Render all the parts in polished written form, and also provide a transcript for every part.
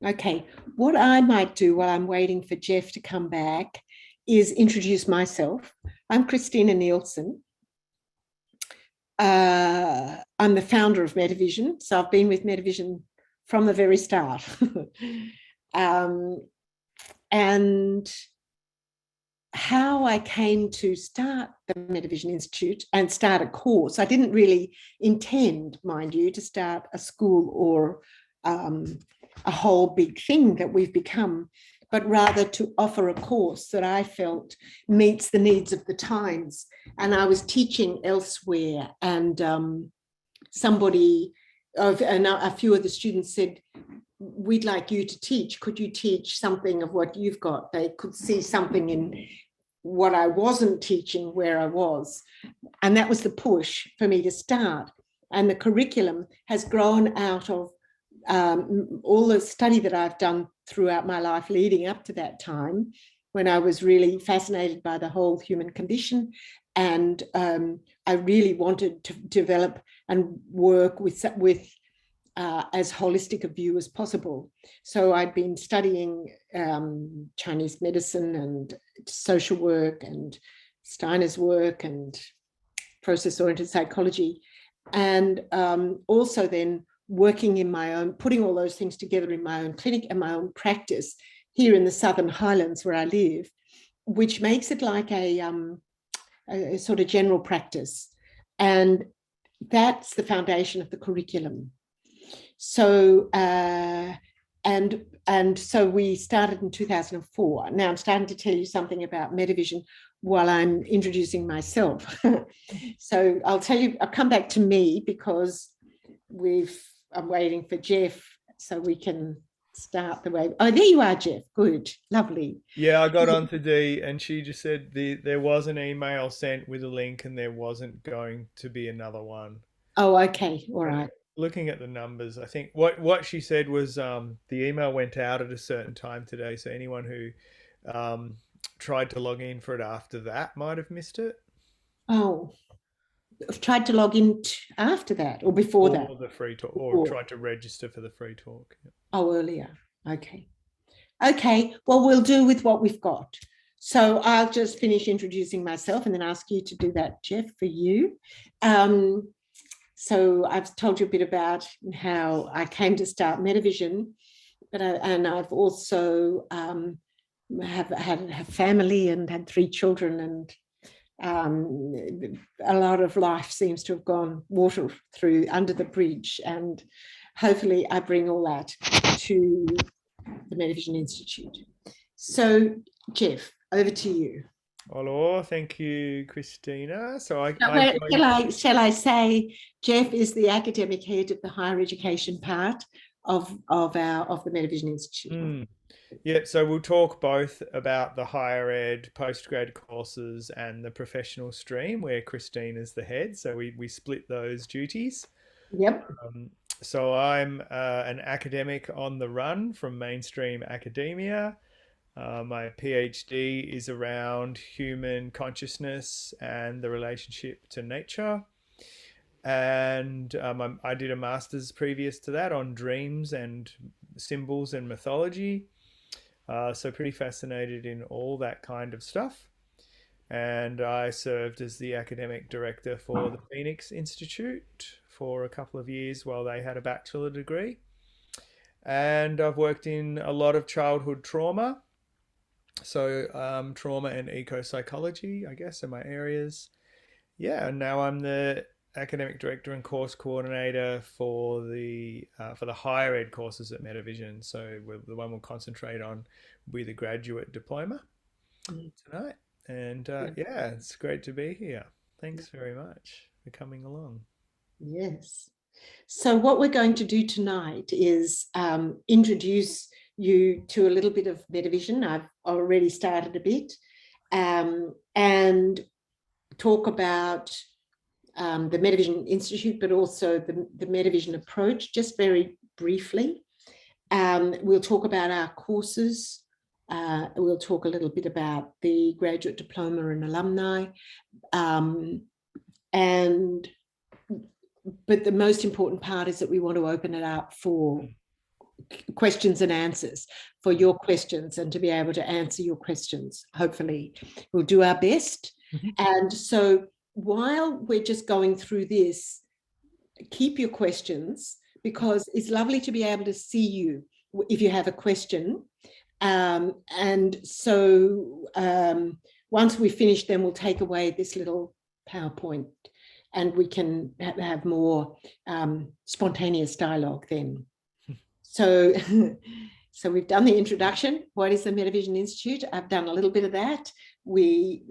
Okay. What I might do while I'm waiting for Geoff to come back is introduce myself. I'm Christina Nielsen. I'm the founder of Metavision. So I've been with Metavision from the very start. And how I came to start the Metavision Institute and start a course, I didn't really intend, mind you, to start a school or a whole big thing that we've become, but rather to offer a course that I felt meets the needs of the times. And I was teaching elsewhere, and a few of the students said, we'd like you to teach. Could you teach something of what you've got? They could see something in what I wasn't teaching where I was. And that was the push for me to start. And the curriculum has grown out of all the study that I've done throughout my life leading up to that time, when I was really fascinated by the whole human condition. And I really wanted to develop and work with as holistic a view as possible. So I'd been studying Chinese medicine and social work and Steiner's work and process-oriented psychology, and also then working in my own, putting all those things together in my own clinic and my own practice here in the Southern Highlands where I live, which makes it like a sort of general practice. And that's the foundation of the curriculum. So, and so we started in 2004. Now I'm starting to tell you something about Metavision while I'm introducing myself. So I'll come back to me because I'm waiting for Geoff so we can start the way. Oh, there you are, Geoff. Good, lovely. Yeah, I got on to Dee and she just said there was an email sent with a link and there wasn't going to be another one. Oh, okay, all And right. looking at the numbers, I think what she said was the email went out at a certain time today, so anyone who tried to log in for it after that might have missed it. Oh, I've tried to log in after that or before that. Or the free talk, or Before. tried to register for the free talk. Oh, earlier. Okay. Okay, well, we'll do with what we've got. So I'll just finish introducing myself and then ask you to do that, Geoff, for you. So I've told you a bit about how I came to start Metavision, and I've also have family and had 3 children, and a lot of life seems to have gone water through under the bridge, and hopefully I bring all that to the Metavision Institute. So, Geoff, over to you. Hello, thank you, Christina. So Shall I say, Geoff is the academic head of the higher education part of the Metavision Institute. Yeah, so we'll talk both about the higher ed postgrad courses and the professional stream where Christine is the head. So we split those duties. Yep. So I'm an academic on the run from mainstream academia. My PhD is around human consciousness and the relationship to nature. And I did a master's previous to that on dreams and symbols and mythology. So pretty fascinated in all that kind of stuff. And I served as the academic director for the Phoenix Institute for a couple of years while they had a bachelor degree. And I've worked in a lot of childhood trauma. So trauma and eco-psychology, I guess, are my areas. Yeah, and now I'm the academic director and course coordinator for the higher ed courses at Metavision. So the one we'll concentrate on with a graduate diploma tonight. And yeah, it's great to be here. Thanks very much for coming along. Yes. So what we're going to do tonight is introduce you to a little bit of Metavision. I've already started a bit, and talk about the Metavision Institute, but also the Metavision approach, just very briefly. We'll talk about our courses. We'll talk a little bit about the graduate diploma and alumni. But the most important part is that we want to open it up for questions and answers, for your questions, and to be able to answer your questions. Hopefully, we'll do our best. And so while we're just going through this, keep your questions, because it's lovely to be able to see you if you have a question. And so once we finish, then we'll take away this little PowerPoint and we can have more spontaneous dialogue then. So, so we've done the introduction. What is the Metavision Institute? I've done a little bit of that. We,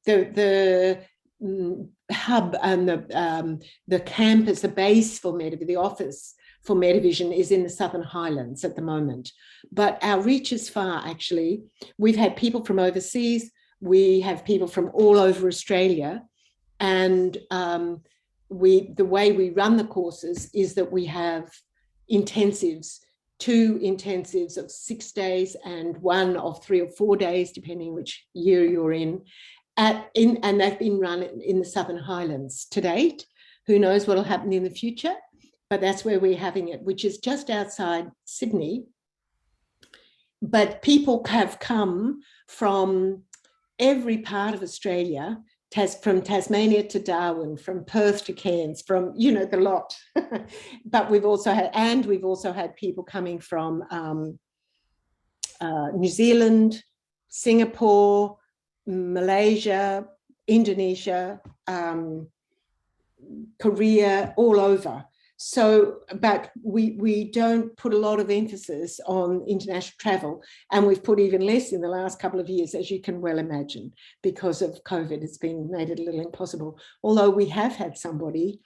the hub and the campus, the base for Metavision, the office for Metavision is in the Southern Highlands at the moment. But our reach is far, actually. We've had people from overseas. We have people from all over Australia. And the way we run the courses is that we have intensives, 2 intensives of 6 days and 1 of 3 or 4 days, depending which year you're in. And they've been run in the Southern Highlands to date. Who knows what will happen in the future, but that's where we're having it, which is just outside Sydney. But people have come from every part of Australia, from Tasmania to Darwin, from Perth to Cairns, from, you know, the lot. But we've also had people coming from New Zealand, Singapore, Malaysia, Indonesia, Korea, all over. So, but we don't put a lot of emphasis on international travel, and we've put even less in the last couple of years, as you can well imagine, because of COVID. It's been made it a little impossible. Although we have had somebody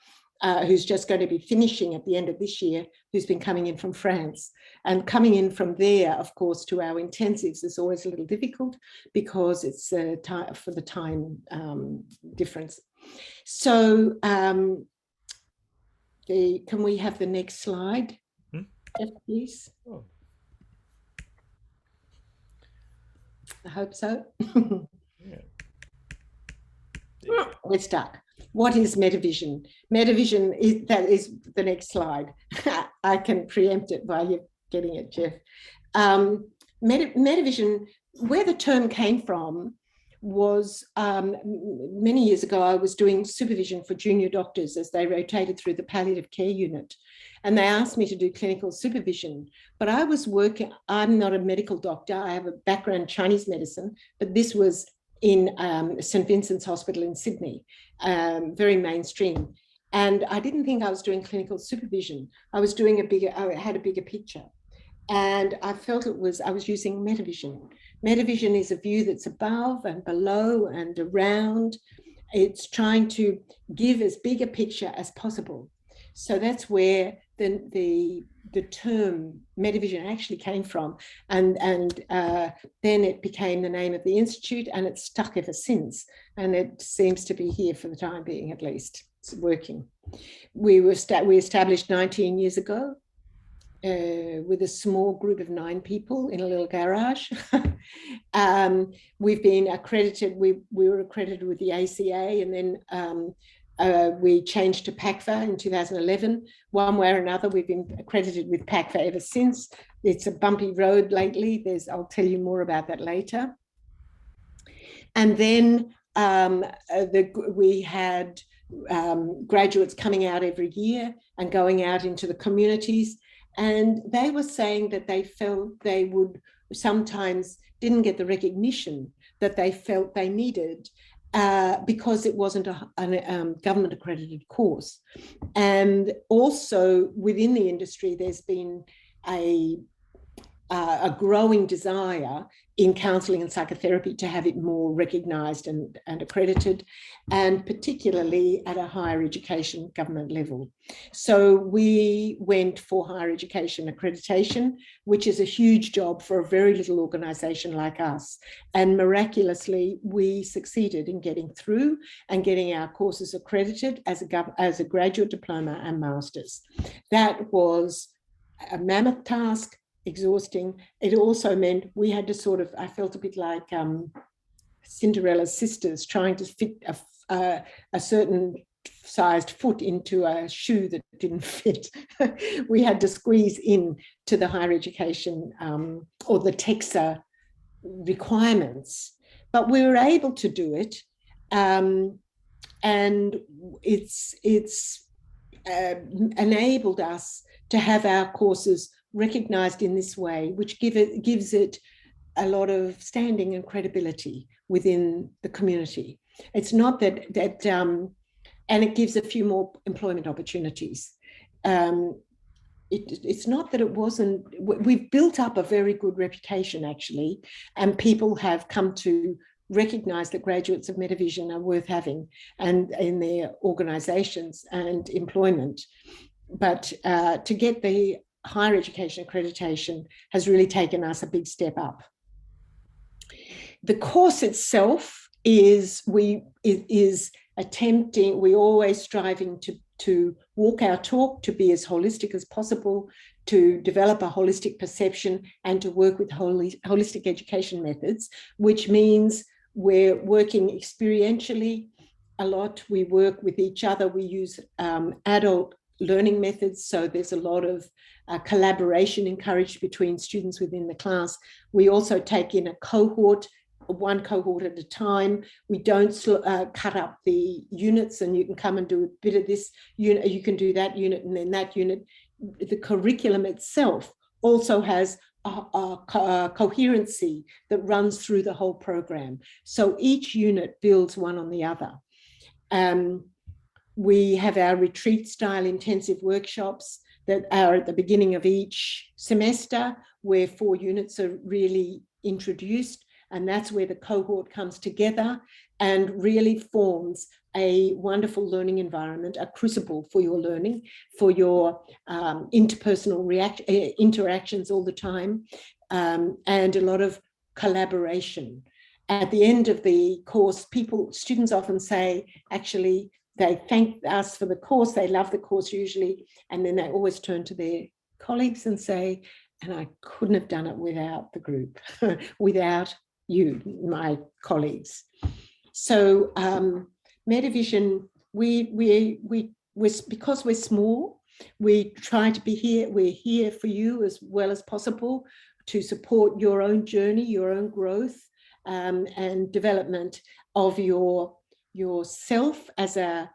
who's just going to be finishing at the end of this year, who's been coming in from France. And coming in from there, of course, to our intensives is always a little difficult because it's for the time difference. So can we have the next slide, Geoff, please? Oh. I hope so. Yeah. We're stuck. What is Metavision? Metavision is the next slide. I can preempt it while you're getting it, Geoff. Metavision, where the term came from was many years ago, I was doing supervision for junior doctors as they rotated through the palliative care unit. And they asked me to do clinical supervision, but I was working, I'm not a medical doctor. I have a background in Chinese medicine, but this was in St. Vincent's Hospital in Sydney, very mainstream. And I didn't think I was doing clinical supervision. I was doing I had a bigger picture. And I felt I was using Metavision. Metavision is a view that's above and below and around. It's trying to give as big a picture as possible. So that's where the term Metavision actually came from. And then it became the name of the institute, and it's stuck ever since. And it seems to be here for the time being, at least. It's working. We established 19 years ago. With a small group of 9 people in a little garage. We've been accredited, we were accredited with the ACA, and then we changed to PACFA in 2011. One way or another, we've been accredited with PACFA ever since. It's a bumpy road lately. I'll tell you more about that later. And then we had graduates coming out every year and going out into the communities. And they were saying that they felt they would sometimes didn't get the recognition that they felt they needed because it wasn't a government accredited course. And also within the industry, there's been a growing desire in counselling and psychotherapy to have it more recognised and accredited, and particularly at a higher education government level. So we went for higher education accreditation, which is a huge job for a very little organisation like us. And miraculously, we succeeded in getting through and getting our courses accredited as a graduate diploma and master's. That was a mammoth task, exhausting. It also meant we had to I felt a bit like Cinderella's sisters trying to fit a certain sized foot into a shoe that didn't fit. We had to squeeze in to the higher education or the TEXA requirements, but we were able to do it. And it's enabled us to have our courses recognized in this way, which gives it a lot of standing and credibility within the community. It's not that and it gives a few more employment opportunities. It's not that it wasn't, we've built up a very good reputation actually, and people have come to recognize that graduates of Metavision are worth having and in their organizations and employment. But to get the higher education accreditation has really taken us a big step up. The course itself is attempting, we're always striving to walk our talk, to be as holistic as possible, to develop a holistic perception and to work with holistic education methods, which means we're working experientially a lot. We work with each other. We use adult learning methods. So there's a lot of collaboration encouraged between students within the class. We also take in a cohort, one cohort at a time. We don't cut up the units and you can come and do a bit of this unit, you can do that unit and then that unit. The curriculum itself also has a coherency that runs through the whole program. So each unit builds one on the other. We have our retreat style intensive workshops that are at the beginning of each semester where 4 units are really introduced. And that's where the cohort comes together and really forms a wonderful learning environment, a crucible for your learning, for your interpersonal interactions all the time, and a lot of collaboration. At the end of the course, students often say, actually, they thank us for the course, they love the course usually, and then they always turn to their colleagues and say, and I couldn't have done it without the group, without you, my colleagues. So Metavision, because we're small, we try to be here. We're here for you as well as possible to support your own journey, your own growth, and development of yourself as a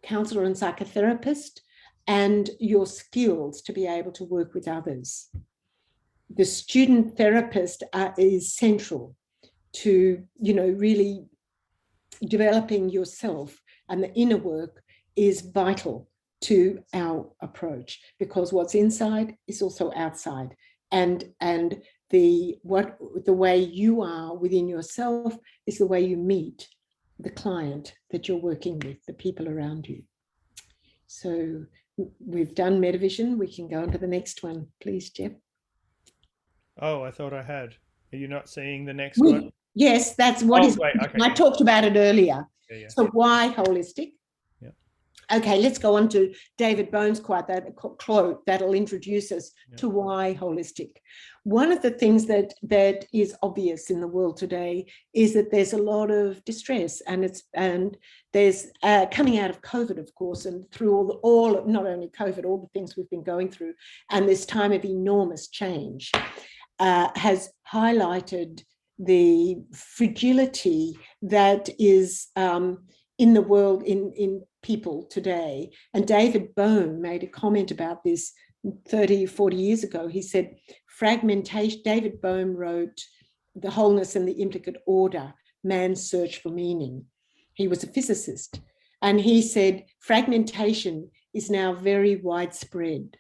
counselor and psychotherapist, and your skills to be able to work with others. The student therapist is central to, really developing yourself, and the inner work is vital to our approach, because what's inside is also outside, and the way you are within yourself is the way you meet the client that you're working with, the people around you. So we've done Metavision. We can go on to the next one, please, Geoff. Oh, I thought I had. Are you not seeing the next one? Yes, that's what is. Wait, okay, I talked about it earlier. Yeah. So why holistic? Yeah. Okay, let's go on to David Bone's quote that'll introduce us to why holistic. One of the things that is obvious in the world today is that there's a lot of distress, and there's coming out of COVID, of course, and through all not only COVID, all the things we've been going through, and this time of enormous change has highlighted the fragility that is in the world, in people today. And David Bone made a comment about this 30, 40 years ago. He said, fragmentation, David Bone wrote The Wholeness and the Implicate Order, Man's Search for Meaning. He was a physicist. And he said, fragmentation is now very widespread,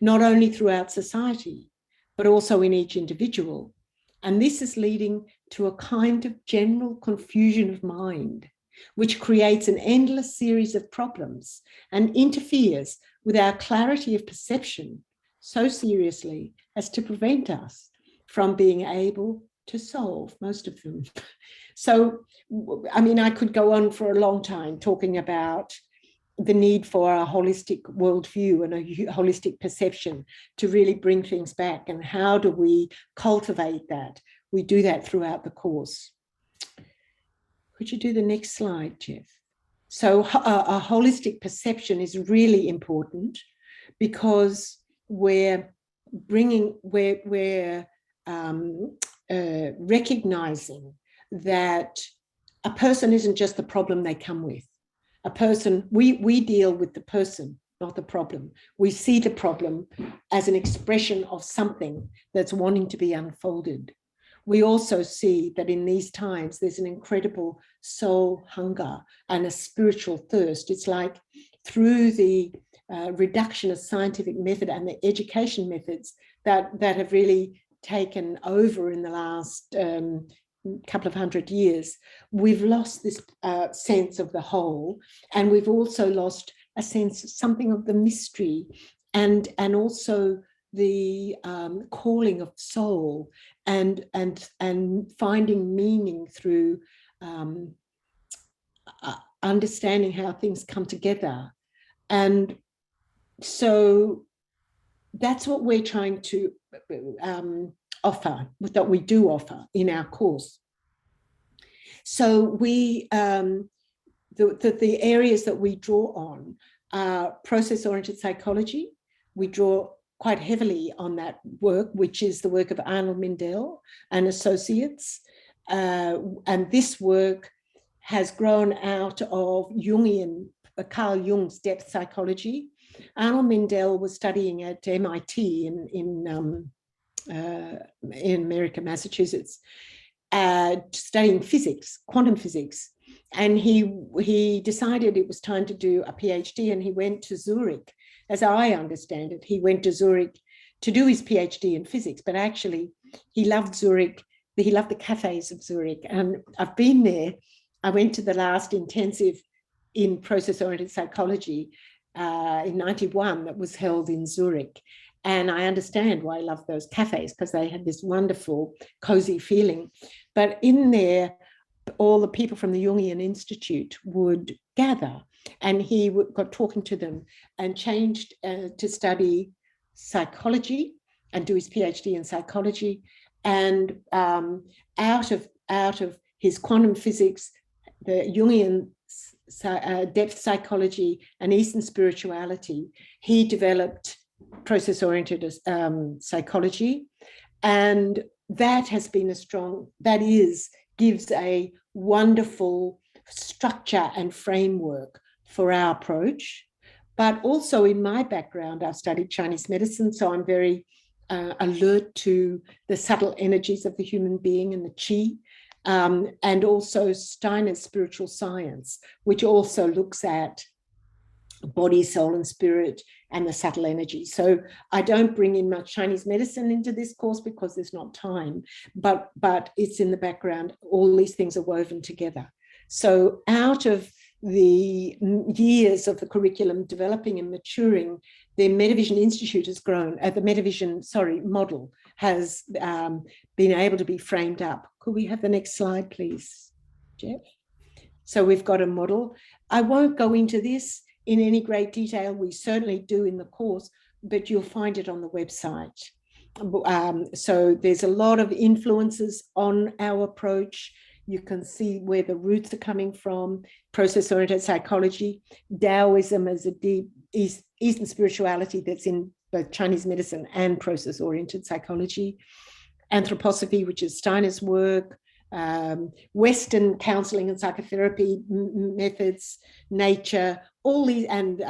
not only throughout society, but also in each individual. And this is leading to a kind of general confusion of mind, which creates an endless series of problems and interferes with our clarity of perception so seriously as to prevent us from being able to solve most of them. So, I mean, I could go on for a long time talking about the need for a holistic worldview and a holistic perception to really bring things back. And how do we cultivate that? We do that throughout the course. Could you do the next slide, Geoff? So a holistic perception is really important, because we're recognizing that a person isn't just the problem they come with. A person, we deal with the person, not the problem. We see the problem as an expression of something that's wanting to be unfolded. We also see that in these times, there's an incredible soul hunger and a spiritual thirst. It's like through the reductionist scientific method and the education methods that have really taken over in the last couple of 100 years, we've lost this sense of the whole, and we've also lost a sense of something of the mystery, and also the calling of soul, and finding meaning through understanding how things come together. And so that's what we're trying to offer, that we do offer in our course. So we the areas that we draw on are process-oriented psychology. We draw quite heavily on that work, which is the work of Arnold Mindell and associates. And this work has grown out of Jungian, Carl Jung's depth psychology. Arnold Mindell was studying at MIT in America, Massachusetts, studying physics, quantum physics. And he decided it was time to do a PhD, and he went to Zurich. As I understand it, he went to Zurich to do his PhD in physics, but actually he loved Zurich. He loved the cafes of Zurich. And I've been there. I went to the last intensive in process-oriented psychology in 91 that was held in Zurich. And I understand why I love those cafes, because they had this wonderful, cozy feeling. But in there, all the people from the Jungian Institute would gather, and he got talking to them and changed to study psychology and do his PhD in psychology. And out of his quantum physics, the Jungian depth psychology and Eastern spirituality, he developed process-oriented psychology. And that has been gives a wonderful structure and framework for our approach. But also in my background, I've studied Chinese medicine, so I'm very alert to the subtle energies of the human being and the qi, and also Steiner's spiritual science, which also looks at body, soul, and spirit, and the subtle energy. So I don't bring in much Chinese medicine into this course because there's not time, but it's in the background. All these things are woven together. So out of the years of the curriculum developing and maturing, the Metavision Institute has grown. The Metavision, model has been able to be framed up. Could we have the next slide, please, Geoff? So we've got a model. I won't go into this in any great detail. We certainly do in the course, but you'll find it on the website. So there's a lot of influences on our approach. You can see where the roots are coming from: process-oriented psychology, Taoism as a deep Eastern spirituality that's in both Chinese medicine and process-oriented psychology, anthroposophy, which is Steiner's work, Western counseling and psychotherapy methods, nature, all these, and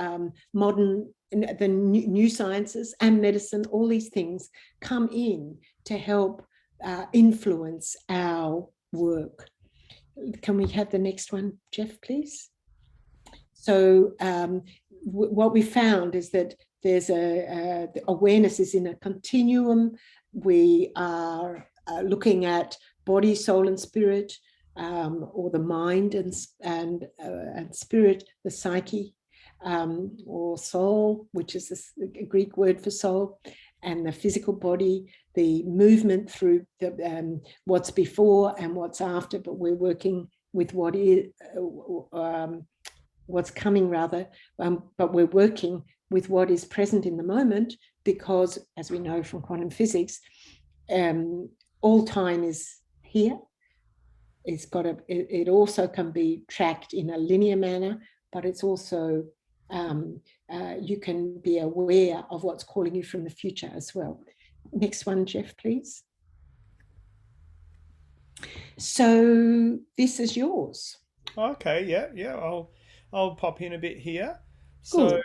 modern, the new sciences and medicine, all these things come in to help influence our work. Can we have the next one, Geoff, please? So what we found is that there's the awareness is in a continuum. We are looking at body, soul, and spirit, or the mind and spirit, the psyche, or soul, which is a Greek word for soul, and the physical body, the movement through the, what's before and what's after. But we're working with what is, what's coming rather, but we're working with what is present in the moment, because, as we know from quantum physics, all time is here. It also can be tracked in a linear manner, but it's also you can be aware of what's calling you from the future as well. Next one, Geoff, please. So this is yours. Okay, yeah. I'll pop in a bit here. So, Good.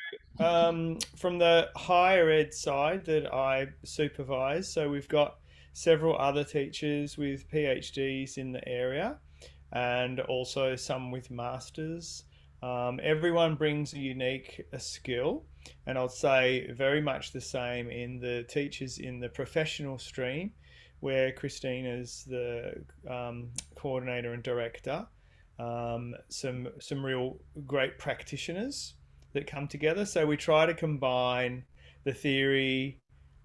from the higher ed side that I supervise, so we've got several other teachers with PhDs in the area, and also some with masters. Everyone brings a unique skill, and I'll say very much the same in the teachers in the professional stream, where Christina's the coordinator and director. Some real great practitioners that come together. So we try to combine the theory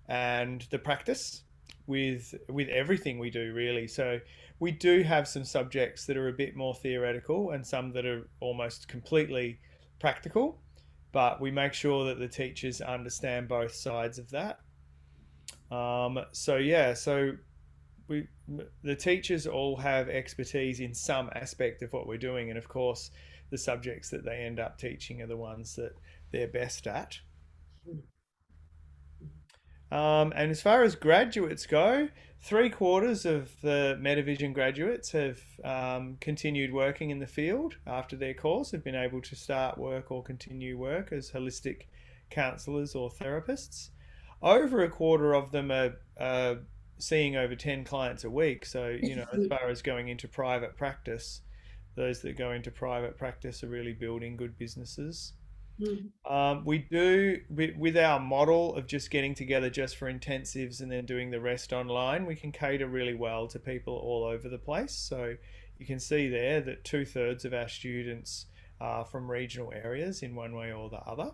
and the practice with everything we do really. So we do have some subjects that are a bit more theoretical and some that are almost completely practical, but we make sure that the teachers understand both sides of that. So yeah, so we the teachers all have expertise in some aspect of what we're doing, and of course the subjects that they end up teaching are the ones that they're best at. And as far as graduates go, 3/4 of the Metavision graduates have continued working in the field after their course, have been able to start work or continue work as holistic counsellors or therapists. Over a quarter of them are seeing over 10 clients a week. So, as far as going into private practice, those that go into private practice are really building good businesses. We do, with our model of just getting together just for intensives and then doing the rest online, we can cater really well to people all over the place. So you can see there that 2/3 of our students are from regional areas in one way or the other.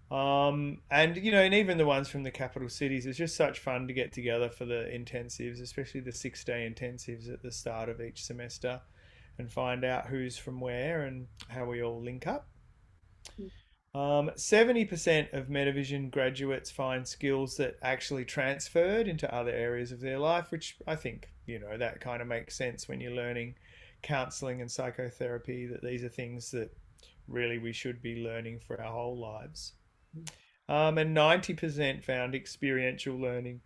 And and even the ones from the capital cities, it's just such fun to get together for the intensives, especially the 6-day intensives at the start of each semester, and find out who's from where and how we all link up. 70% of Metavision graduates find skills that actually transferred into other areas of their life, which I think, that kind of makes sense when you're learning counseling and psychotherapy, that these are things that really we should be learning for our whole lives. And 90% found experiential learning,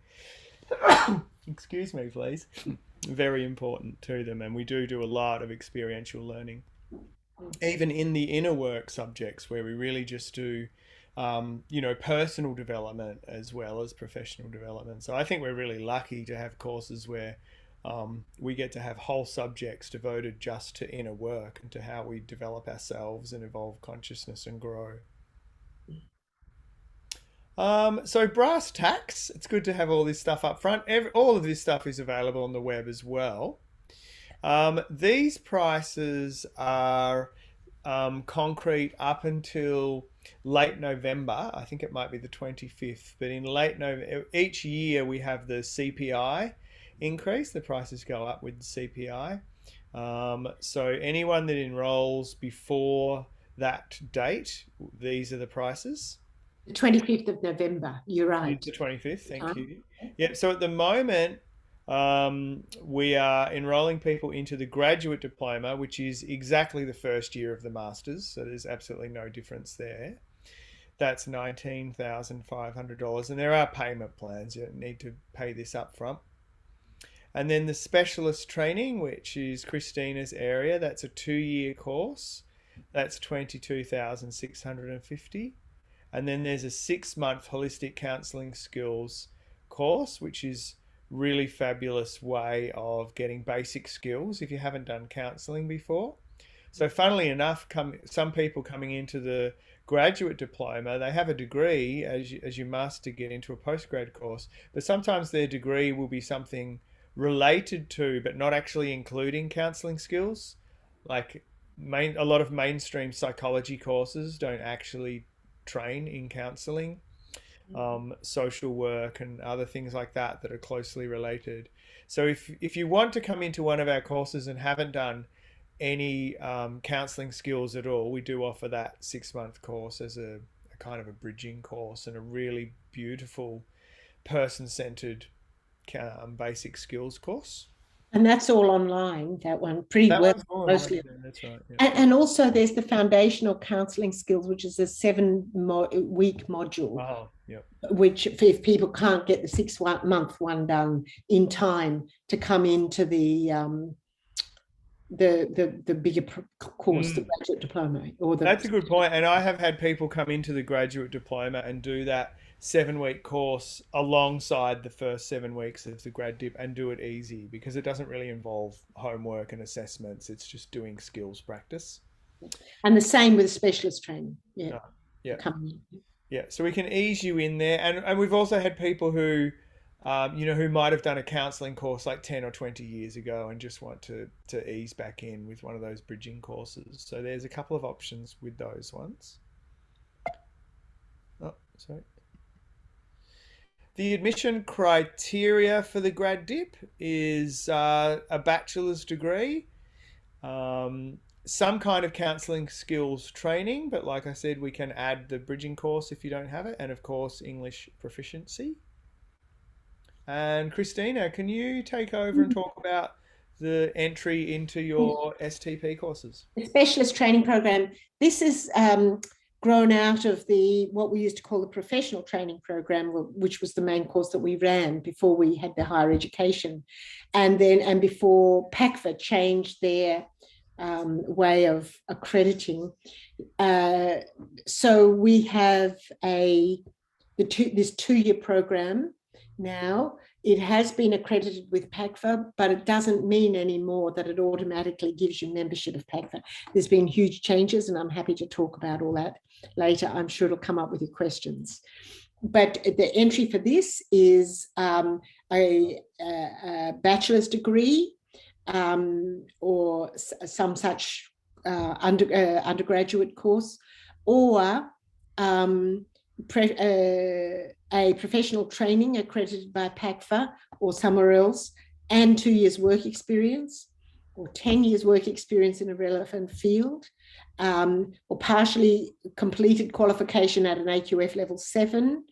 excuse me, please, very important to them. And we do a lot of experiential learning, even in the inner work subjects where we really just do, personal development as well as professional development. So I think we're really lucky to have courses where we get to have whole subjects devoted just to inner work and to how we develop ourselves and evolve consciousness and grow. So brass tacks, it's good to have all this stuff up front. All of this stuff is available on the web as well. These prices are concrete up until late November. I think it might be the 25th, but in late November, each year we have the CPI increase. The prices go up with the CPI. So anyone that enrolls before that date, these are the prices. The 25th of November, you're right. The 25th, thank you. Yep, so at the moment, we are enrolling people into the graduate diploma, which is exactly the first year of the masters, so there's absolutely no difference there. That's $19,500, and there are payment plans. You don't need to pay this up front. And then the specialist training, which is Christina's area, that's a 2-year course. That's $22,650. And then there's a 6-month holistic counselling skills course, which is really fabulous way of getting basic skills if you haven't done counselling before. So funnily enough, some people coming into the graduate diploma, they have a degree as you must to get into a postgrad course, but sometimes their degree will be something related to, but not actually including counselling skills. Like a lot of mainstream psychology courses don't actually train in counselling, social work and other things like that that are closely related. So if you want to come into one of our courses and haven't done any counselling skills at all, we do offer that 6-month course as a kind of a bridging course and a really beautiful person-centered basic skills course. And that's all online, that one, pretty That well, one's all online. mostly. Yeah, that's right. Yeah. And also there's the foundational counselling skills, which is a 7-week module, Oh, yeah. which if people can't get the 6-month one done in time to come into the bigger course, the graduate diploma, or That's a the. good point. And I have had people come into the graduate diploma and do that 7 week course alongside the first 7 weeks of the grad dip and do it easy because it doesn't really involve homework and assessments. It's just doing skills practice. And the same with specialist training. Yeah. Yeah. Coming in. Yeah. So we can ease you in there. And we've also had people who, who might have done a counselling course like 10 or 20 years ago and just want to ease back in with one of those bridging courses. So there's a couple of options with those ones. Oh, sorry. The admission criteria for the grad dip is a bachelor's degree, some kind of counselling skills training, but like I said, we can add the bridging course if you don't have it, and of course, English proficiency. And Christina, can you take over and talk about the entry into your STP courses? The specialist training program. This is grown out of what we used to call the professional training program, which was the main course that we ran before we had the higher education, and before PACFA changed their way of accrediting. So we have this 2-year program now. It has been accredited with PACFA, but it doesn't mean anymore that it automatically gives you membership of PACFA. There's been huge changes, and I'm happy to talk about all that later. I'm sure it'll come up with your questions. But the entry for this is a bachelor's degree or some such undergraduate course, or a professional training accredited by PACFA or somewhere else, and 2 years work experience, or 10 years work experience in a relevant field, or partially completed qualification at an AQF level 7,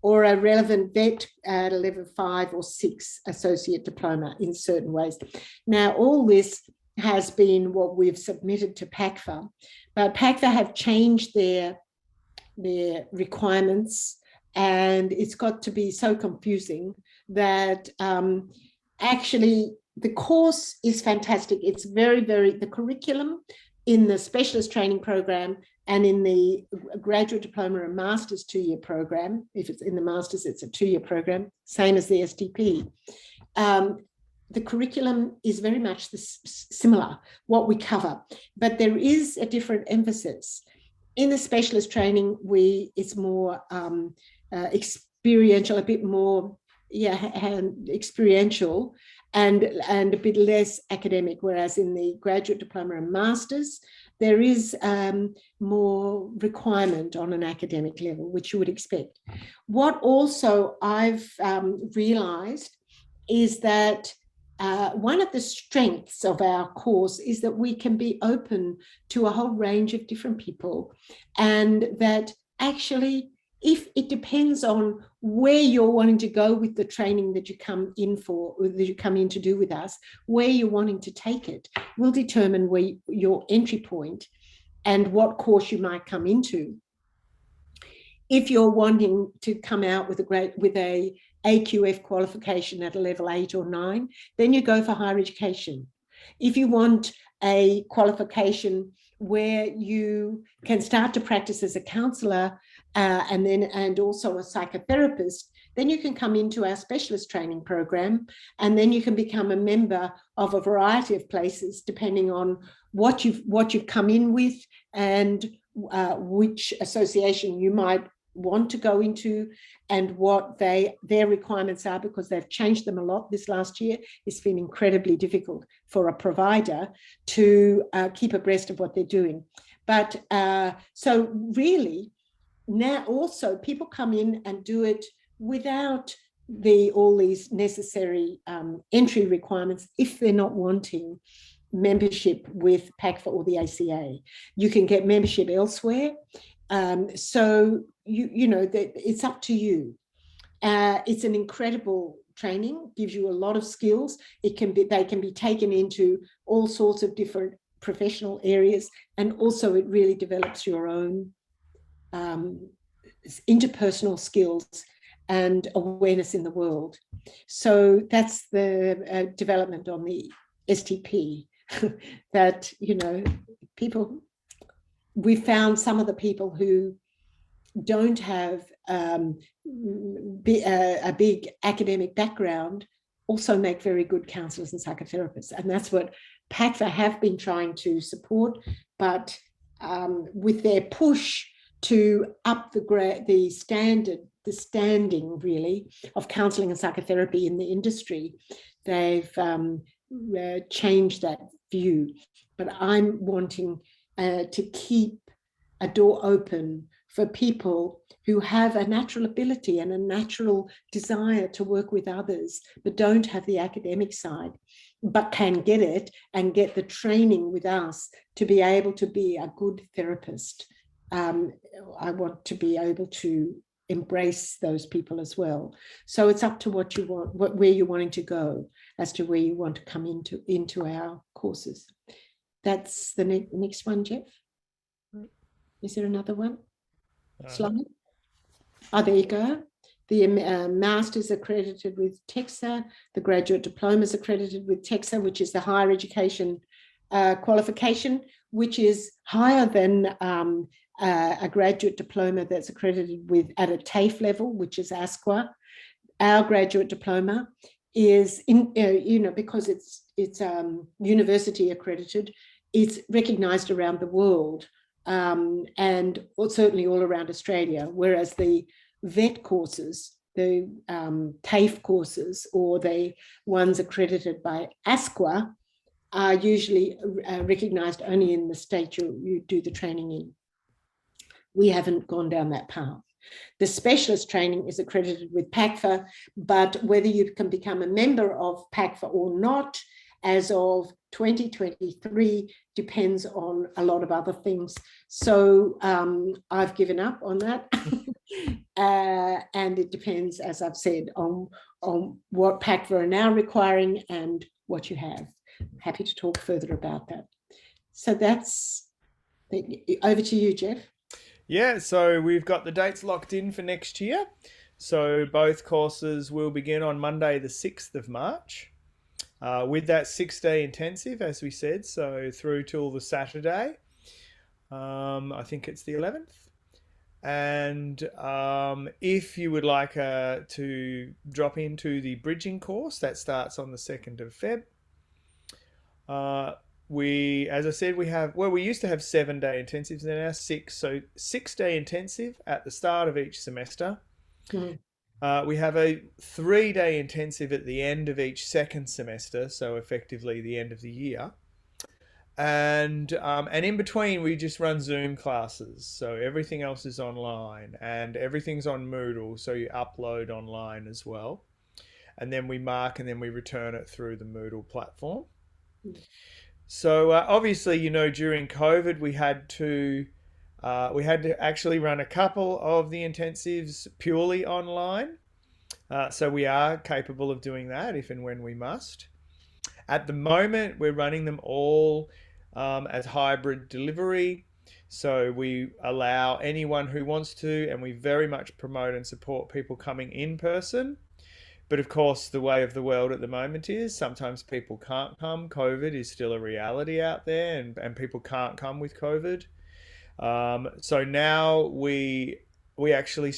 or a relevant vet at a level 5 or 6 associate diploma in certain ways. Now, all this has been what we've submitted to PACFA, but PACFA have changed their requirements, and it's got to be so confusing that actually the course is fantastic. It's very, very, the curriculum in the specialist training program and in the graduate diploma and master's 2-year program, if it's in the master's, it's a 2-year program, same as the STP. The curriculum is very much similar, what we cover, but there is a different emphasis. In the specialist training, it's more experiential, a bit more experiential, and a bit less academic, whereas in the graduate diploma and masters, there is more requirement on an academic level, which you would expect. What also I've realised is that one of the strengths of our course is that we can be open to a whole range of different people, and that actually, if it depends on where you're wanting to go with the training that you come in for, or that you come in to do with us, where you're wanting to take it will determine where your entry point and what course you might come into. If you're wanting to come out with a AQF qualification at a level 8 or 9, then you go for higher education. If you want a qualification where you can start to practice as a counsellor and also a psychotherapist, then you can come into our specialist training program, and then you can become a member of a variety of places depending on what you've come in with and which association you might want to go into and what their requirements are, because they've changed them a lot this last year. It's been incredibly difficult for a provider to keep abreast of what they're doing. But so really now also people come in and do it without all these necessary entry requirements if they're not wanting membership with PACFA or the ACA. You can get membership elsewhere. So you know that it's up to you. It's an incredible training, gives you a lot of skills. They can be taken into all sorts of different professional areas, and also it really develops your own interpersonal skills and awareness in the world. So that's the development on the STP. That, you know, people, we found some of the people who don't have a big academic background also make very good counselors and psychotherapists, and that's what PACFA have been trying to support. But with their push to up the standing really of counselling and psychotherapy in the industry, they've changed that view. But I'm wanting to keep a door open for people who have a natural ability and a natural desire to work with others, but don't have the academic side, but can get it and get the training with us to be able to be a good therapist. I want to be able to embrace those people as well. So it's up to what you want, where you're wanting to go, as to where you want to come into our courses. That's the next one, Geoff. Is there another one? Slide. Oh, there you go. The master's accredited with TEXA. The graduate diploma is accredited with TEXA, which is the higher education qualification, which is higher than a graduate diploma that's accredited with at a TAFE level, which is ASQA. Our graduate diploma is because it's university accredited, it's recognised around the world. And certainly all around Australia, whereas the VET courses, the TAFE courses, or the ones accredited by ASQA are usually recognised only in the state you do the training in. We haven't gone down that path. The specialist training is accredited with PACFA, but whether you can become a member of PACFA or not, as of 2023, depends on a lot of other things. So I've given up on that. And it depends, as I've said, on what PACFA are now requiring and what you have. Happy to talk further about that. So that's over to you, Geoff. Yeah, so we've got the dates locked in for next year. So both courses will begin on Monday, the 6th of March. With that 6-day intensive, as we said, so through till the Saturday. I think it's the 11th. And if you would like to drop into the bridging course, that starts on the 2nd of Feb. As I said, we used to have 7-day intensives, and now 6. So 6-day intensive at the start of each semester. Mm. We have a 3-day intensive at the end of each second semester, so effectively the end of the year. And in between, we just run Zoom classes. So everything else is online, and everything's on Moodle, so you upload online as well. And then we mark and then we return it through the Moodle platform. So obviously, during COVID, we had to actually run a couple of the intensives purely online. So we are capable of doing that if and when we must. At the moment, we're running them all as hybrid delivery. So we allow anyone who wants to, and we very much promote and support people coming in person. But of course, the way of the world at the moment is sometimes people can't come. COVID is still a reality out there, and people can't come with COVID. So now we actually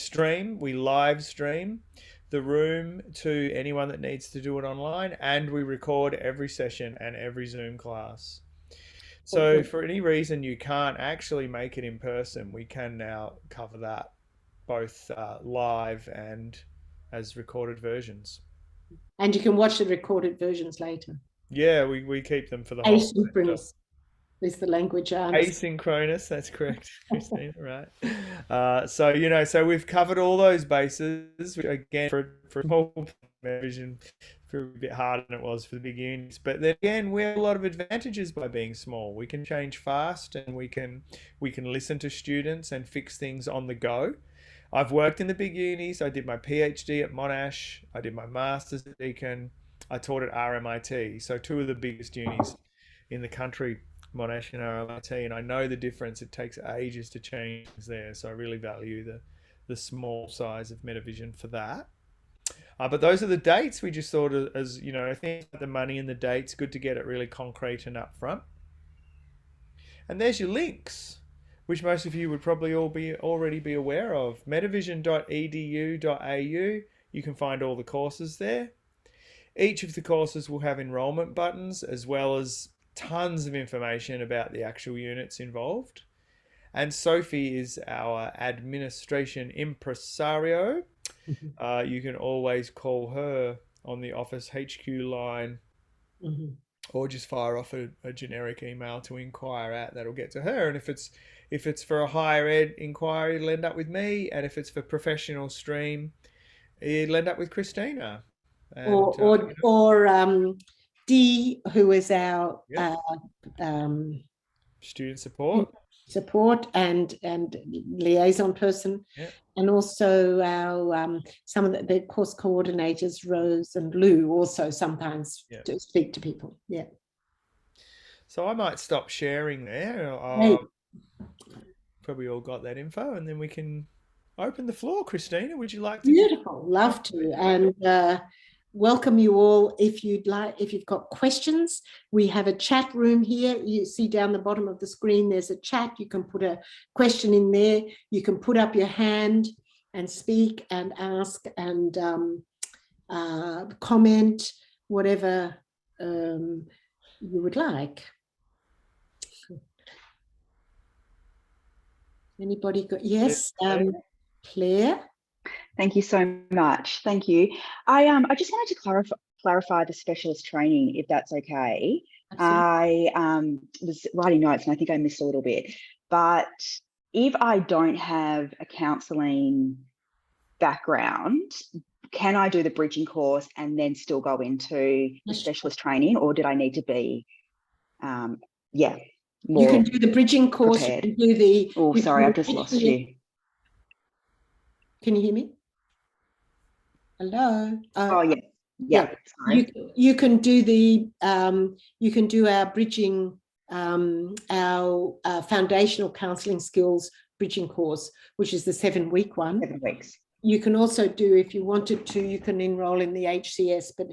we live stream the room to anyone that needs to do it online, and we record every session and every Zoom class. So for any reason you can't actually make it in person, we can now cover that both live and as recorded versions. And you can watch the recorded versions later. Yeah, we keep them for the whole asynchronous is the language. Asynchronous, that's correct, Christina, right? So we've covered all those bases, which again, for a small Metavision, proved a bit harder than it was for the big units. But then again, we have a lot of advantages by being small. We can change fast, and we can listen to students and fix things on the go. I've worked in the big unis. I did my PhD at Monash. I did my master's at Deakin. I taught at RMIT. So two of the biggest unis in the country, Monash and RMIT. And I know the difference. It takes ages to change things there. So I really value the small size of Metavision for that. But those are the dates. We just thought, as you know, I think the money and the dates, good to get it really concrete and upfront. And there's your links, which most of you would probably already be aware of. Metavision.edu.au. You can find all the courses there. Each of the courses will have enrollment buttons as well as tons of information about the actual units involved. And Sophie is our administration impresario. You can always call her on the office HQ line, or just fire off a generic email to inquire at. That'll get to her. And if it's for a higher ed inquiry, it'll end up with me. And if it's for professional stream, it'll end up with Christina. And, or Dee, who is our student support and liaison person, and also our some of the course coordinators, Rose and Lou, also sometimes to speak to people. Yeah. So I might stop sharing there. Probably all got that info, and then we can open the floor. Christina, would you like to? Beautiful, love to, and welcome you all. If you'd like, if you've got questions, we have a chat room here. You see down the bottom of the screen, there's a chat. You can put a question in there. You can put up your hand and speak and ask and comment, whatever you would like. Anybody got? Yes, Claire. Thank you so much. Thank you. I just wanted to clarify the specialist training, if that's okay. Absolutely. I was writing notes and I think I missed a little bit. But if I don't have a counselling background, can I do the bridging course and then still go into the specialist training, or did I need to be, more you can do the bridging course. Prepared. You can do the. Oh, sorry, I've just lost you. Can you hear me? Hello. Yeah. You can do the you can do our bridging our foundational counselling skills bridging course, which is the 7-week one. 7 weeks. You can also do, if you wanted to, you can enroll in the HCS, but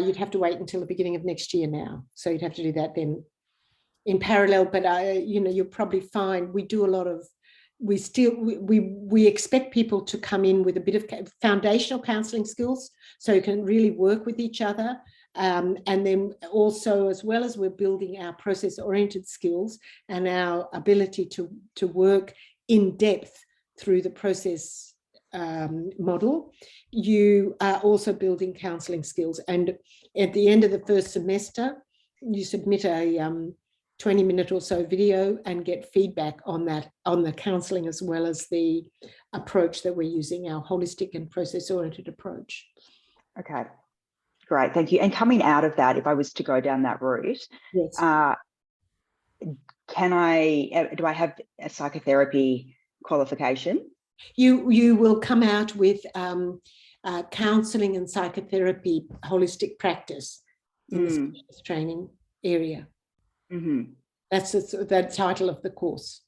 you'd have to wait until the beginning of next year now. So you'd have to do that then in parallel. But you'll probably find we do a lot of. We expect people to come in with a bit of foundational counselling skills, so you can really work with each other. And then also, as well as we're building our process-oriented skills and our ability to work in depth through the process model, you are also building counselling skills. And at the end of the first semester, you submit a 20-minute or so video and get feedback on that, on the counselling as well as the approach that we're using, our holistic and process-oriented approach. Okay, great, thank you. And coming out of that, if I was to go down that route, yes. Do I have a psychotherapy qualification? You will come out with counselling and psychotherapy holistic practice in the training area. Mm-hmm. That's the title of the course.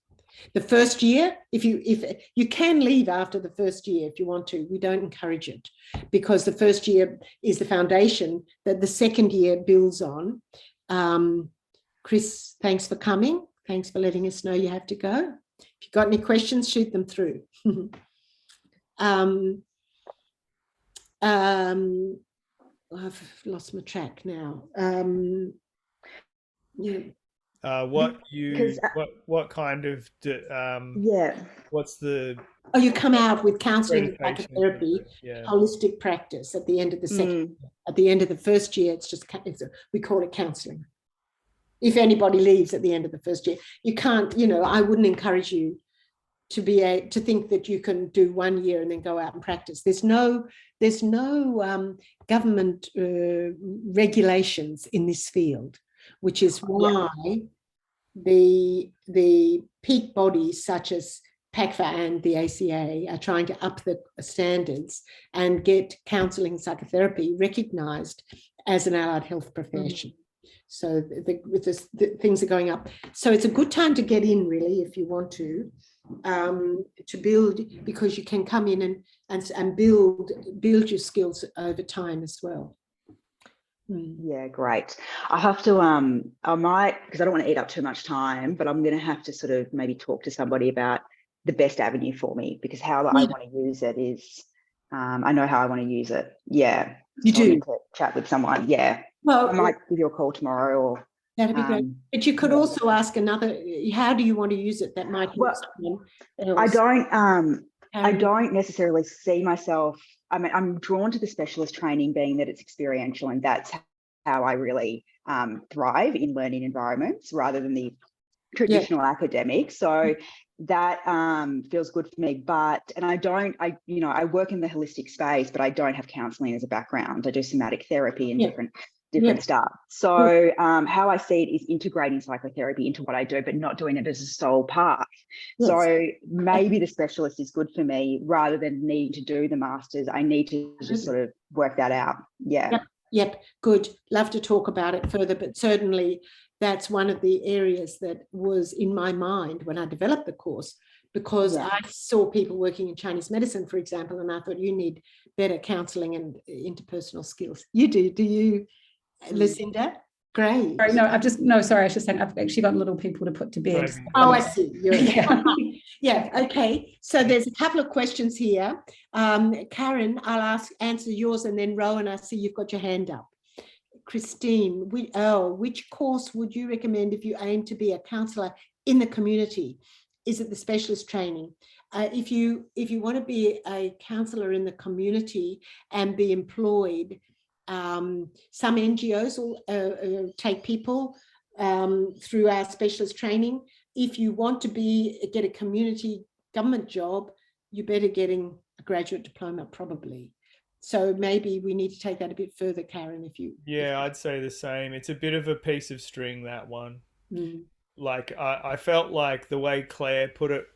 The first year, if you can leave after the first year if you want to, we don't encourage it, because the first year is the foundation that the second year builds on. Chris, thanks for coming. Thanks for letting us know you have to go. If you've got any questions, shoot them through. I've lost my track now. What kind of what's the you come out with counselling and psychotherapy holistic practice at the end of the second at the end of the first year. We call it counselling. If anybody leaves at the end of the first year, you can't, I wouldn't encourage you to think that you can do 1 year and then go out and practice. There's no government regulations in this field, which is why the peak bodies such as PACFA and the ACA are trying to up the standards and get counselling and psychotherapy recognised as an allied health profession. So things are going up. So it's a good time to get in, really, if you want to build, because you can come in and build your skills over time as well. Yeah, great. I have to, I might, because I don't want to eat up too much time, but I'm going to have to sort of maybe talk to somebody about the best avenue for me, because how I want to use it is, I know how I want to use it. Yeah. You so do? I need to chat with someone. Yeah. Well, I might give you a call tomorrow, or that'd be great. But you could also ask another, how do you want to use it? That might help someone else. I don't necessarily see myself. I mean, I'm drawn to the specialist training, being that it's experiential, and that's how I really thrive in learning environments rather than the traditional academic. So that feels good for me. And I work in the holistic space, but I don't have counselling as a background. I do somatic therapy and different stuff. So how I see it is integrating psychotherapy into what I do, but not doing it as a sole path. Yes. So maybe the specialist is good for me rather than needing to do the masters. I need to just sort of work that out. Yeah. Yep. Good. Love to talk about it further, but certainly that's one of the areas that was in my mind when I developed the course, because I saw people working in Chinese medicine, for example, and I thought, you need better counselling and interpersonal skills. You do you, Lucinda? Great. Sorry, I was just saying I've actually got little people to put to bed. Oh, I see. Yeah. Okay. So there's a couple of questions here. Karen, I'll answer yours, and then Rowan, I see you've got your hand up. Christine, which course would you recommend if you aim to be a counsellor in the community? Is it the specialist training? If you want to be a counsellor in the community and be employed, some NGOs will take people through our specialist training. If you want to get a community government job, you're better getting a graduate diploma, probably. So maybe we need to take that a bit further, Karen, if you... Yeah, I'd say the same. It's a bit of a piece of string, that one. Like, I felt like the way Claire put it,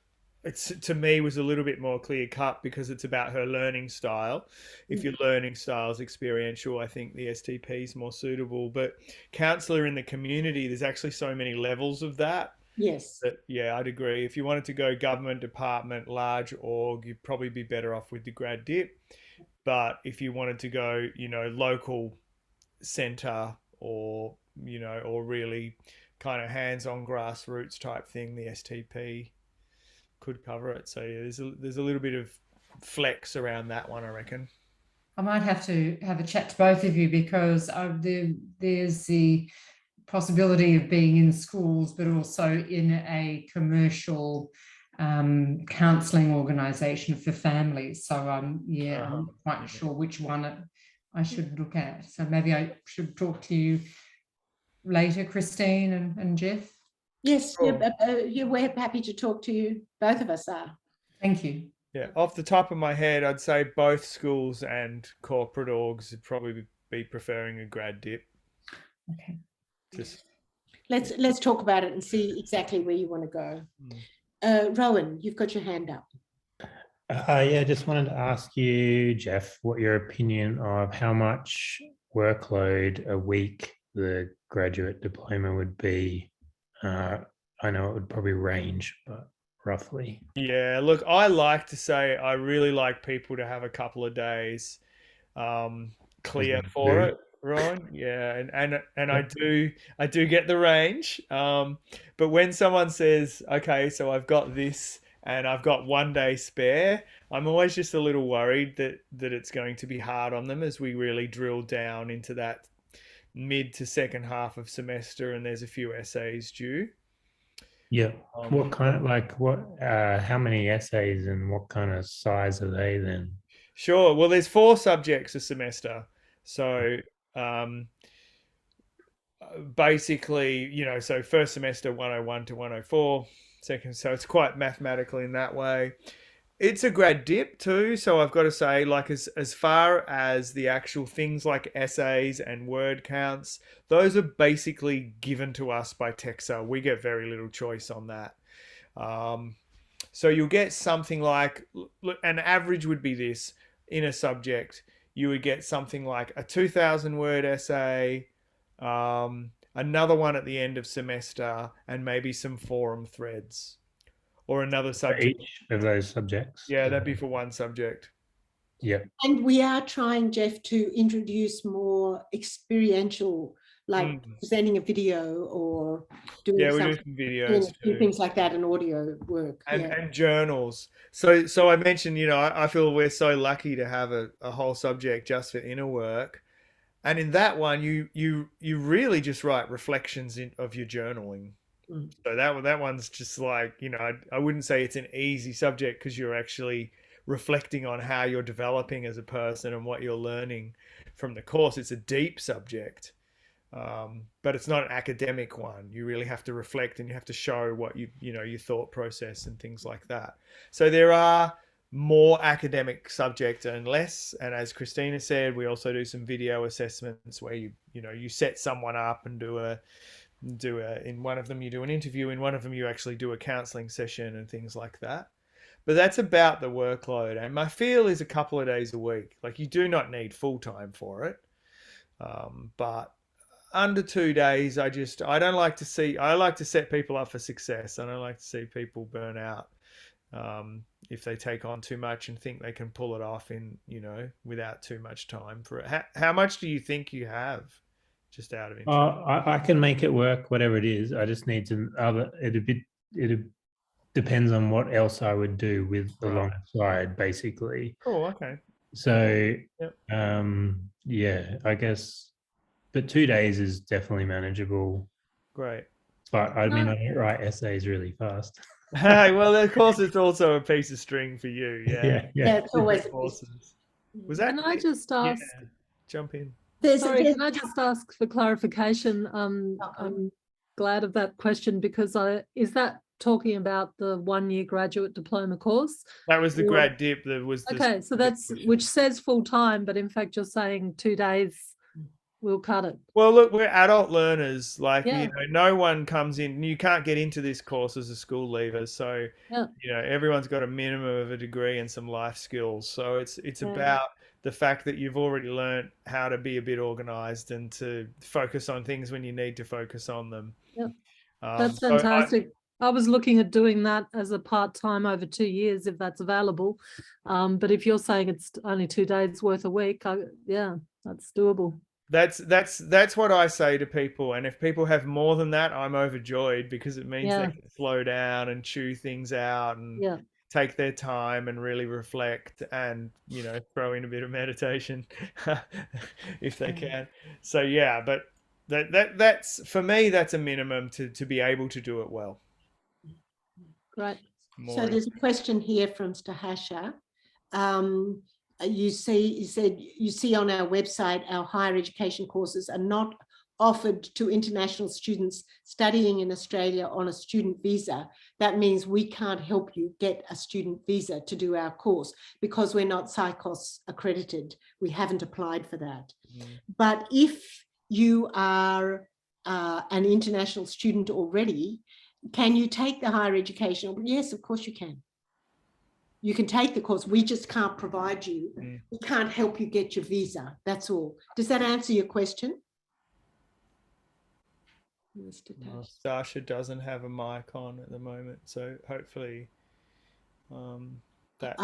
to me, was a little bit more clear cut, because it's about her learning style. If your learning style is experiential, I think the STP is more suitable. But counsellor in the community, there's actually so many levels of that. Yes. Yeah, I'd agree. If you wanted to go government department, large org, you'd probably be better off with the grad dip. But if you wanted to go, local centre, or really kind of hands-on grassroots type thing, the STP could cover it. So yeah, there's a little bit of flex around that one, I reckon. I might have to have a chat to both of you, because there's the possibility of being in schools, but also in a commercial counselling organisation for families. So I'm not quite sure which one I should look at. So maybe I should talk to you later, Christine and Geoff. Yes, we're happy to talk to you. Both of us are. Thank you. Yeah, off the top of my head, I'd say both schools and corporate orgs would probably be preferring a grad dip. Okay. Let's talk about it and see exactly where you want to go. Rowan, you've got your hand up. Just wanted to ask you, Geoff, what your opinion of how much workload a week the graduate diploma would be. I know it would probably range, but roughly. Yeah, look, I like to say I really like people to have a couple of days clear for it, Ron. Yeah, and I do get the range. But when someone says, okay, so I've got this and I've got 1 day spare, I'm always just a little worried that it's going to be hard on them as we really drill down into that mid to second half of semester and there's a few essays due. Yeah. What kind of how many essays and what kind of size are they then? Sure. Well, there's 4 subjects a semester. So basically, so first semester 101 to 104, second, so it's quite mathematical in that way. It's a grad dip too, so I've got to say, like, as far as the actual things like essays and word counts, those are basically given to us by TEXA. We get very little choice on that. So you'll get something like, an average would be this in a subject. You would get something like a 2,000 word essay, another one at the end of semester, and maybe some forum threads, or another For subject. each of those subjects. Yeah, that'd be for one subject. Yeah. And we are trying, Geoff, to introduce more experiential, like presenting a video or doing Yeah, we do something, some doing videos a few too. things like that, and audio work. And, Yeah. and journals. So I mentioned, I feel we're so lucky to have a whole subject just for inner work. And in that one, you really just write reflections of your journaling. Mm. So that one's just like, I wouldn't say it's an easy subject, because you're actually reflecting on how you're developing as a person and what you're learning from the course. It's a deep subject, but it's not an academic one. You really have to reflect, and you have to show what your thought process and things like that. So there are more academic subjects and less. And as Christina said, we also do some video assessments where you set someone up and in one of them you do an interview, in one of them you actually do a counseling session and things like that. But that's about the workload, and my feel is a couple of days a week. Like, you do not need full time for it, but under 2 days, I don't like to see. I like to set people up for success. I don't like to see people burn out if they take on too much and think they can pull it off without too much time for it. How much do you think you have? Just out of interest. I can make it work, whatever it is. I just need to it depends on what else I would do with alongside, basically. Oh, okay. So, Yep. Yeah, I guess, but 2 days is definitely manageable. Great. But I mean, I don't write essays really fast. Well, of course, it's also a piece of string for you. Yeah. Yeah, it's always a piece. Courses. Was that? Can I just ask? Yeah. Jump in. Sorry, can I just ask for clarification? I'm glad of that question, because is that talking about the 1-year graduate diploma course? That was the grad dip. That was okay. So that's which says full time, but in fact you're saying 2 days will cut it. Well, look, we're adult learners. Like, Yeah. no one comes in. You can't get into this course as a school leaver. So, Yeah. Everyone's got a minimum of a degree and some life skills. So it's about the fact that you've already learned how to be a bit organized and to focus on things when you need to focus on them. Yeah. That's fantastic. I was looking at doing that as a part-time over 2 years, if that's available. But if you're saying it's only 2 days worth a week, that's doable. That's what I say to people. And if people have more than that, I'm overjoyed, because it means they can slow down and chew things out and take their time and really reflect and, throw in a bit of meditation if they can. So, yeah, but that's for me, that's a minimum to be able to do it well. Great. So there's a question here from Stahasha. You see on our website, our higher education courses are not offered to international students studying in Australia on a student visa. That means we can't help you get a student visa to do our course, because we're not PSYCOS accredited. We haven't applied for that. But if you are an international student already, can you take the higher education? Yes, of course you can. You can take the course. We just can't provide you. We can't help you get your visa. That's all. Does that answer your question? Sasha doesn't have a mic on at the moment, so hopefully that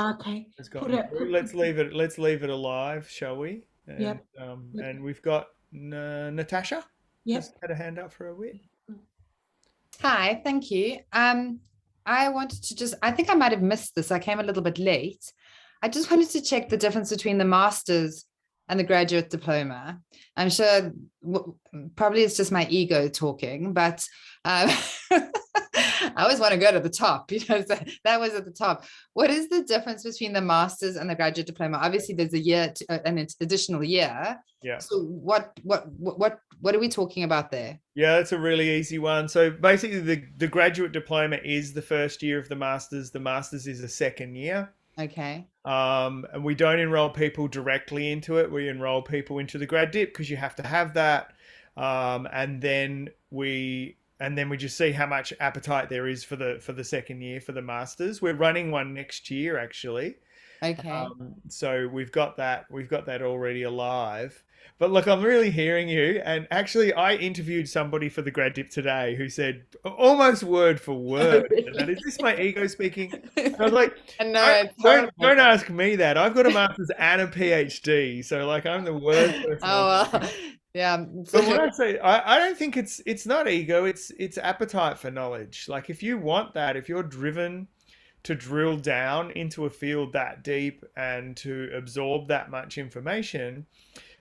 has gotten through. Let's leave it alive, shall we? And, and we've got Natasha. Just had a hand up for a bit. Hi, thank you. I wanted to I think I might have missed this. I came a little bit late. I just wanted to check the difference between the master's and the graduate diploma. I'm sure probably it's just my ego talking, but I always want to go to the top, that was at the top. What is the difference between the master's and the graduate diploma? Obviously there's a year, an additional year. Yeah. So what are we talking about there? Yeah, that's a really easy one. So basically the graduate diploma is the first year of the master's. The master's is the second year. Okay. And we don't enroll people directly into it. We enroll people into the grad dip, because you have to have that. And then we and then we just see how much appetite there is for the second year for the masters. We're running one next year, actually. Okay. So we've got that already alive. But look, I'm really hearing you. And actually, I interviewed somebody for the grad dip today who said almost word for word, that is this my ego speaking? And I was like, don't ask me that. I've got a master's and a PhD, so like I'm the worst person. Oh well, yeah. But what I say, I don't think it's not ego. It's appetite for knowledge. Like if you want that, if you're driven to drill down into a field that deep and to absorb that much information,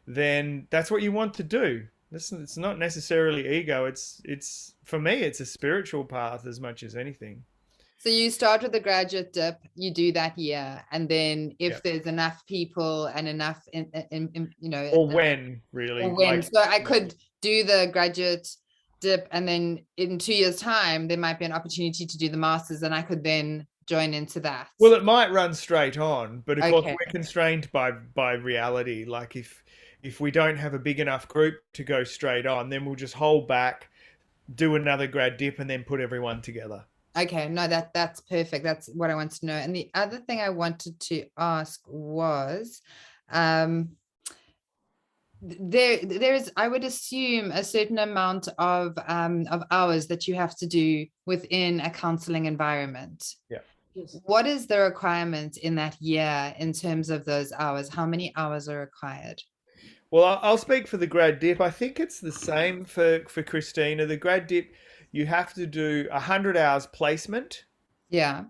then that's what you want to do. It's not necessarily ego. It's for me, it's a spiritual path as much as anything. So you start with the graduate dip, you do that year, and then if there's enough people and enough or when really, or when, so I could do the graduate dip, and then in 2 years' time, there might be an opportunity to do the masters, and I could then join into that. Well, it might run straight on, but of course we're constrained by reality. Like if we don't have a big enough group to go straight on, then we'll just hold back, do another grad dip, and then put everyone together. Okay, no, that's perfect. That's what I wanted to know. And the other thing I wanted to ask was, there is, I would assume, a certain amount of hours that you have to do within a counseling environment. Yeah. Yes. What is the requirement in that year in terms of those hours? How many hours are required? Well, I'll speak for the grad dip. I think it's the same for Christina. The grad dip, you have to do 100 hours placement. Yeah.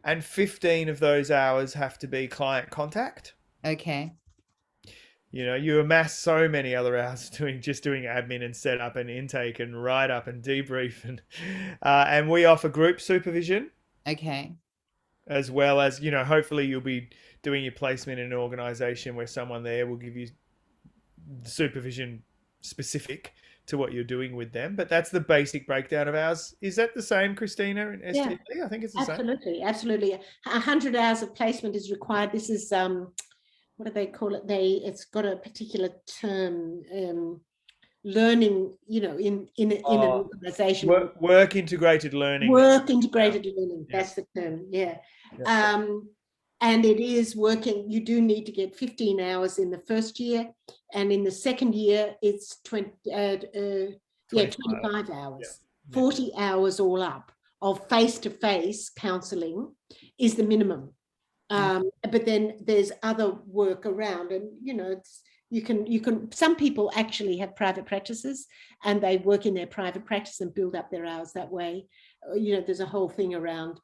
And 15 of those hours have to be client contact. Okay. You know, you amass so many other hours doing admin and setup and intake and write up and debrief, and we offer group supervision. Okay. As well as, you know, hopefully you'll be doing your placement in an organization where someone there will give you supervision specific to what you're doing with them. But that's the basic breakdown of ours. Is that the same, Christina, in STP? Yeah, I think it's the same. Absolutely. 100 hours of placement is required. This is, what do they call it? It's got a particular term, learning, you know, in an organization. Work integrated learning. Work integrated learning, that's the term, yeah. And it is working, you do need to get 15 hours in the first year, and in the second year, it's 25 hours. 40 hours all up of face-to-face counselling is the minimum. But then there's other work around, and, you know, you can, some people actually have private practices and they work in their private practice and build up their hours that way. You know, there's a whole thing around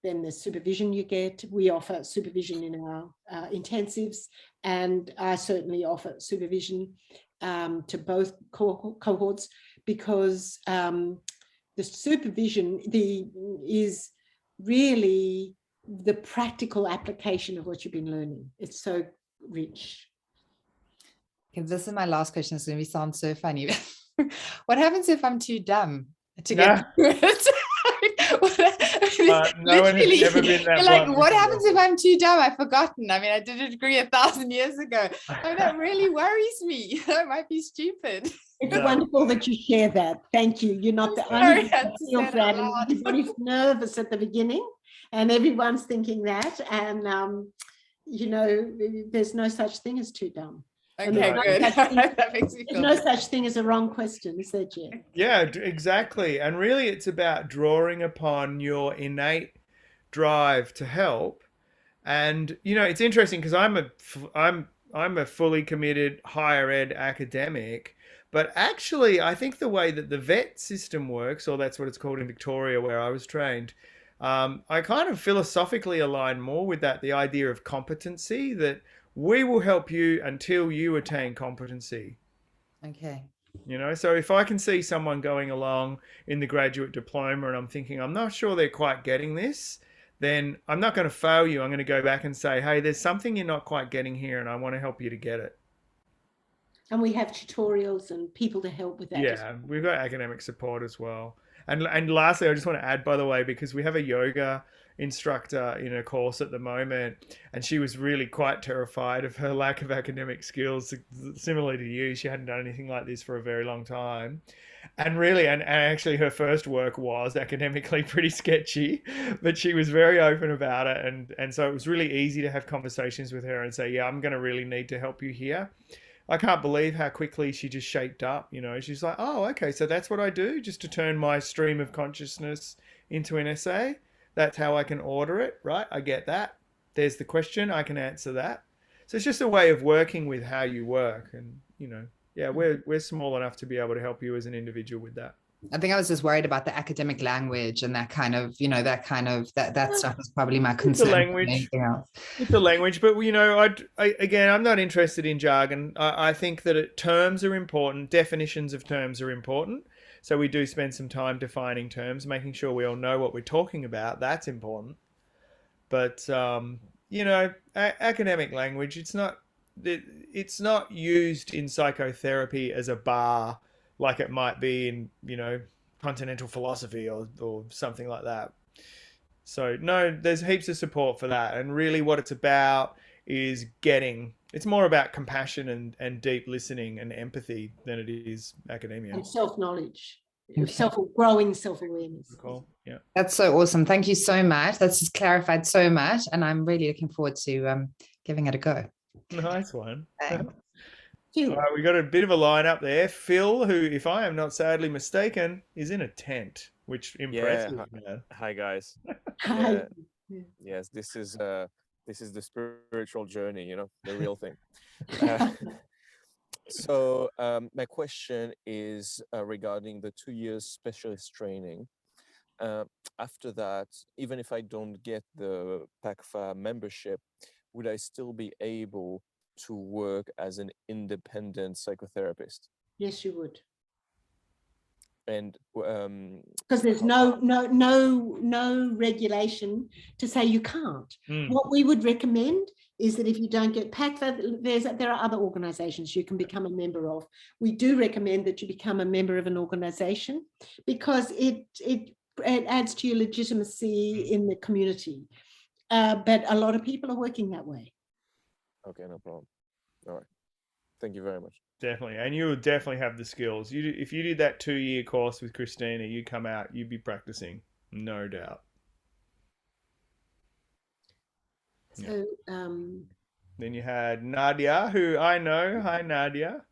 then the supervision you get. We offer supervision in our intensives, and I certainly offer supervision to both cohorts, because the supervision is really the practical application of what you've been learning. It's so rich. Okay, this is my last question. It's going to sound so funny. What happens if I'm too dumb to get through it? No one has ever been that like, what happens if I'm too dumb? I've forgotten. I mean, I did a degree 1,000 years ago. I mean, that really worries me. I might be stupid. It's wonderful that you share that. Thank you. You're not the only one who feels that. Everybody's nervous at the beginning, and everyone's thinking that. And, you know, there's no such thing as too dumb. Okay, good. That makes me feel There's no such thing as a wrong question, is there, Geoff? Yeah, exactly. And really, it's about drawing upon your innate drive to help. And, you know, it's interesting because I'm a fully committed higher ed academic, but actually, I think the way that the vet system works, or that's what it's called in Victoria, where I was trained, I kind of philosophically align more with that, the idea of competency, that we will help you until you attain competency. Okay. You know, so if I can see someone going along in the graduate diploma and I'm thinking, I'm not sure they're quite getting this, then I'm not going to fail you. I'm going to go back and say, hey, there's something you're not quite getting here and I want to help you to get it. And we have tutorials and people to help with that. Yeah, we've got academic support as well. And lastly, I just want to add, by the way, because we have a yoga instructor in a course at the moment, and she was really quite terrified of her lack of academic skills. Similarly to you, she hadn't done anything like this for a very long time. And really, and actually her first work was academically pretty sketchy, but she was very open about it. And so it was really easy to have conversations with her and say, yeah, I'm going to really need to help you here. I can't believe how quickly she just shaped up. You know, she's like, oh, okay, so that's what I do, just to turn my stream of consciousness into an essay. That's how I can order it, right? I get that. There's the question, I can answer that. So it's just a way of working with how you work. And, you know, yeah, we're small enough to be able to help you as an individual with that. I think I was just worried about the academic language and that kind of, you know, that stuff is probably my concern. It's the language. It's the language, but you know, again, I'm not interested in jargon. I think that terms are important. Definitions of terms are important. So we do spend some time defining terms, making sure we all know what we're talking about. That's important. But you know, academic language, it's not used in psychotherapy as a bar like it might be in, you know, continental philosophy or something like that. So no, there's heaps of support for that. And really what it's about is it's more about compassion and deep listening and empathy than it is academia. And self-knowledge, growing self-awareness. Cool. Yeah. That's so awesome. Thank you so much. That's just clarified so much. And I'm really looking forward to giving it a go. Nice one. Thanks. All right, we got a bit of a lineup there. Phil, who, if I am not sadly mistaken, is in a tent, which impresses me. Hi guys. Hi. Yes, this is the spiritual journey, you know, the real thing. So my question is regarding the 2 years specialist training. After that, even if I don't get the PACFA membership, would I still be able to work as an independent psychotherapist? Yes, you would. And because there's no regulation to say you can't. What we would recommend is that if you don't get PACFA, there are other organizations you can become a member of. We do recommend that you become a member of an organization because it adds to your legitimacy in the community. But a lot of people are working that way. Okay, no problem. All right. Thank you very much. Definitely. And you will definitely have the skills. If you did that 2-year course with Christina, you come out, you'd be practicing, no doubt. So, then you had Nadia, who I know. Hi, Nadia.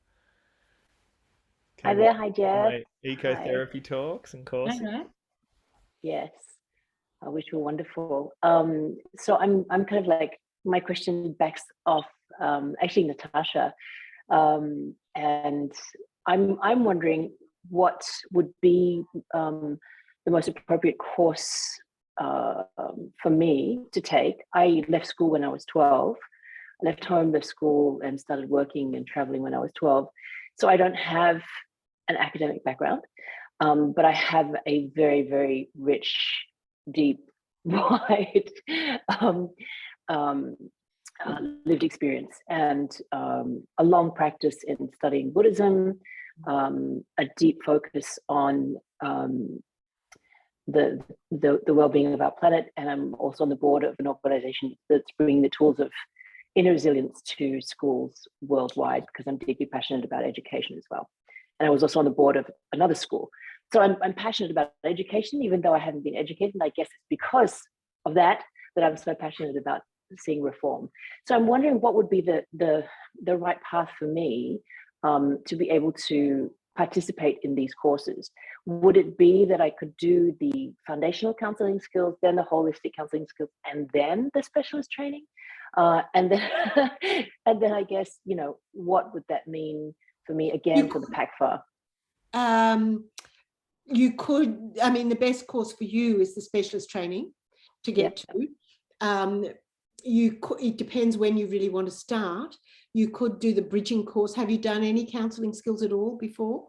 Hi there. Hi, Geoff. Ecotherapy talks and courses. Yes, which were wonderful. So I'm kind of like, my question backs off actually Natasha, and I'm wondering what would be the most appropriate course for me to take. I left school when I was 12. I left home, left school, and started working and traveling when I was 12. So I don't have an academic background, but I have a very, very rich, deep, wide lived experience and a long practice in studying Buddhism, a deep focus on the well-being of our planet, and I'm also on the board of an organization that's bringing the tools of inner resilience to schools worldwide, because I'm deeply passionate about education as well. And I was also on the board of another school. So I'm passionate about education, even though I haven't been educated. And I guess it's because of that I'm so passionate about seeing reform. So I'm wondering what would be the right path for me to be able to participate in these courses. Would it be that I could do the foundational counseling skills, then the holistic counseling skills, and then the specialist training? And then and then I guess, you know, what would that mean for me again for the PACFA? You could, I mean, the best course for you is the specialist training to get to. It depends when you really want to start. You could do the bridging course. Have you done any counseling skills at all before?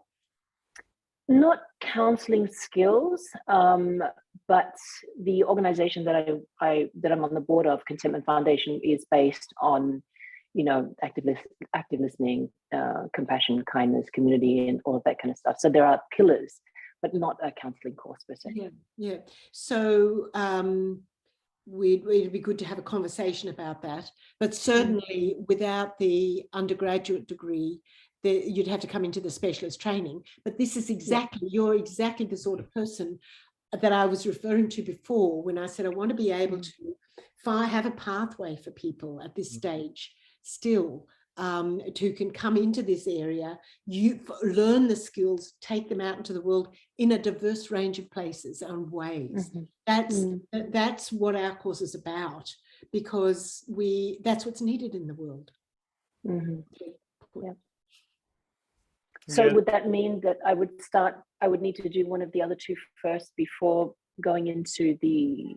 Not counseling skills, but the organization that I'm on the board of, Contentment Foundation, is based on, you know, active listening, compassion, kindness, community, and all of that kind of stuff. So there are pillars but not a counselling course per se. Yeah. So it'd be good to have a conversation about that. But certainly without the undergraduate degree, you'd have to come into the specialist training. But this is you're exactly the sort of person that I was referring to before when I said I want to be able to have a pathway for people at this stage still, who can come into this area, you learn the skills, take them out into the world in a diverse range of places and ways. That's what our course is about, because that's what's needed in the world. So would that mean that I would need to do one of the other two first before going into the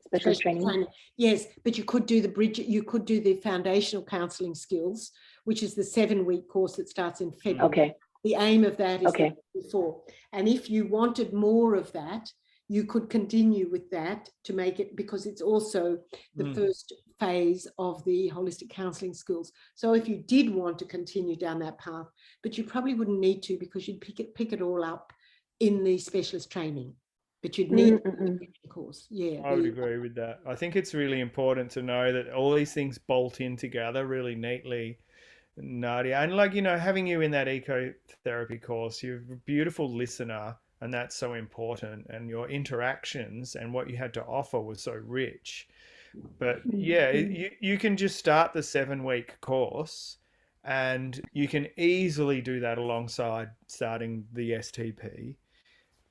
specialist training? Yes, but you could do the foundational counselling skills, which is the 7-week course that starts in February. Okay. The aim of that is before. And if you wanted more of that, you could continue with that to make it, because it's also the first phase of the holistic counselling skills. So if you did want to continue down that path, but you probably wouldn't need to, because you'd pick it all up in the specialist training. But you'd need a course. Yeah, I would agree with that. I think it's really important to know that all these things bolt in together really neatly, Nadia. And like, having you in that ecotherapy course, you're a beautiful listener, and that's so important. And your interactions and what you had to offer was so rich. But you can just start the 7-week course, and you can easily do that alongside starting the STP.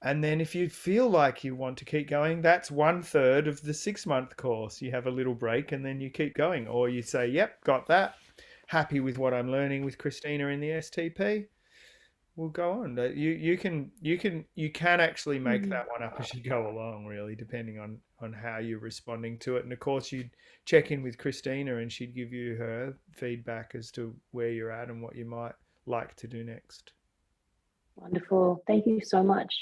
And then if you feel like you want to keep going, that's 1/3 of the 6-month course. You have a little break and then you keep going. Or you say, yep, got that. Happy with what I'm learning with Christina in the STP. We'll go on. You can actually make that one up as you go along, really, depending on how you're responding to it. And of course, you'd check in with Christina and she'd give you her feedback as to where you're at and what you might like to do next. Wonderful. Thank you so much.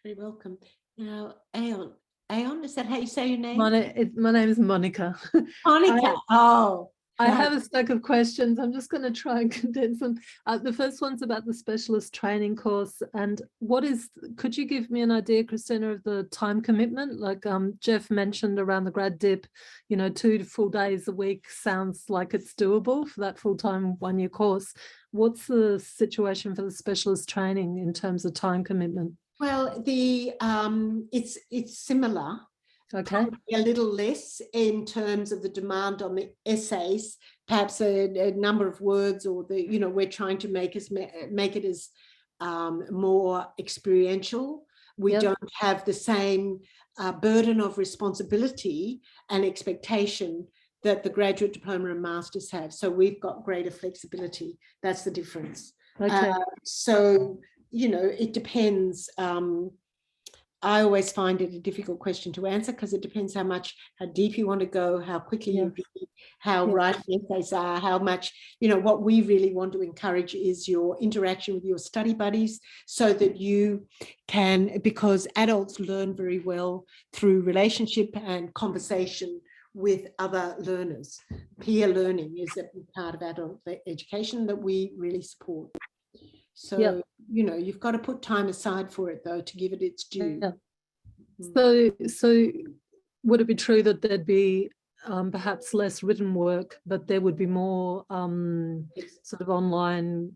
Very welcome. Now, Aeon, is that how you say your name? My name is Monica. Monica. I have a stack of questions. I'm just going to try and condense them. The first one's about the specialist training course. And could you give me an idea, Christina, of the time commitment? Like Geoff mentioned around the grad dip, 2 full days a week sounds like it's doable for that full-time 1-year course. What's the situation for the specialist training in terms of time commitment? Well, it's similar. Okay. A little less in terms of the demand on the essays, perhaps a number of words, or we're trying to make it as more experiential. We don't have the same burden of responsibility and expectation that the graduate diploma and masters have. So we've got greater flexibility. That's the difference. Okay. So it depends. I always find it a difficult question to answer, because it depends how deep you want to go, how quickly you read, how right the essays are, how much, what we really want to encourage is your interaction with your study buddies, so that you can, because adults learn very well through relationship and conversation with other learners. Peer learning is a part of adult education that we really support. So, you've got to put time aside for it, though, to give it its due. So would it be true that there'd be perhaps less written work, but there would be more sort of online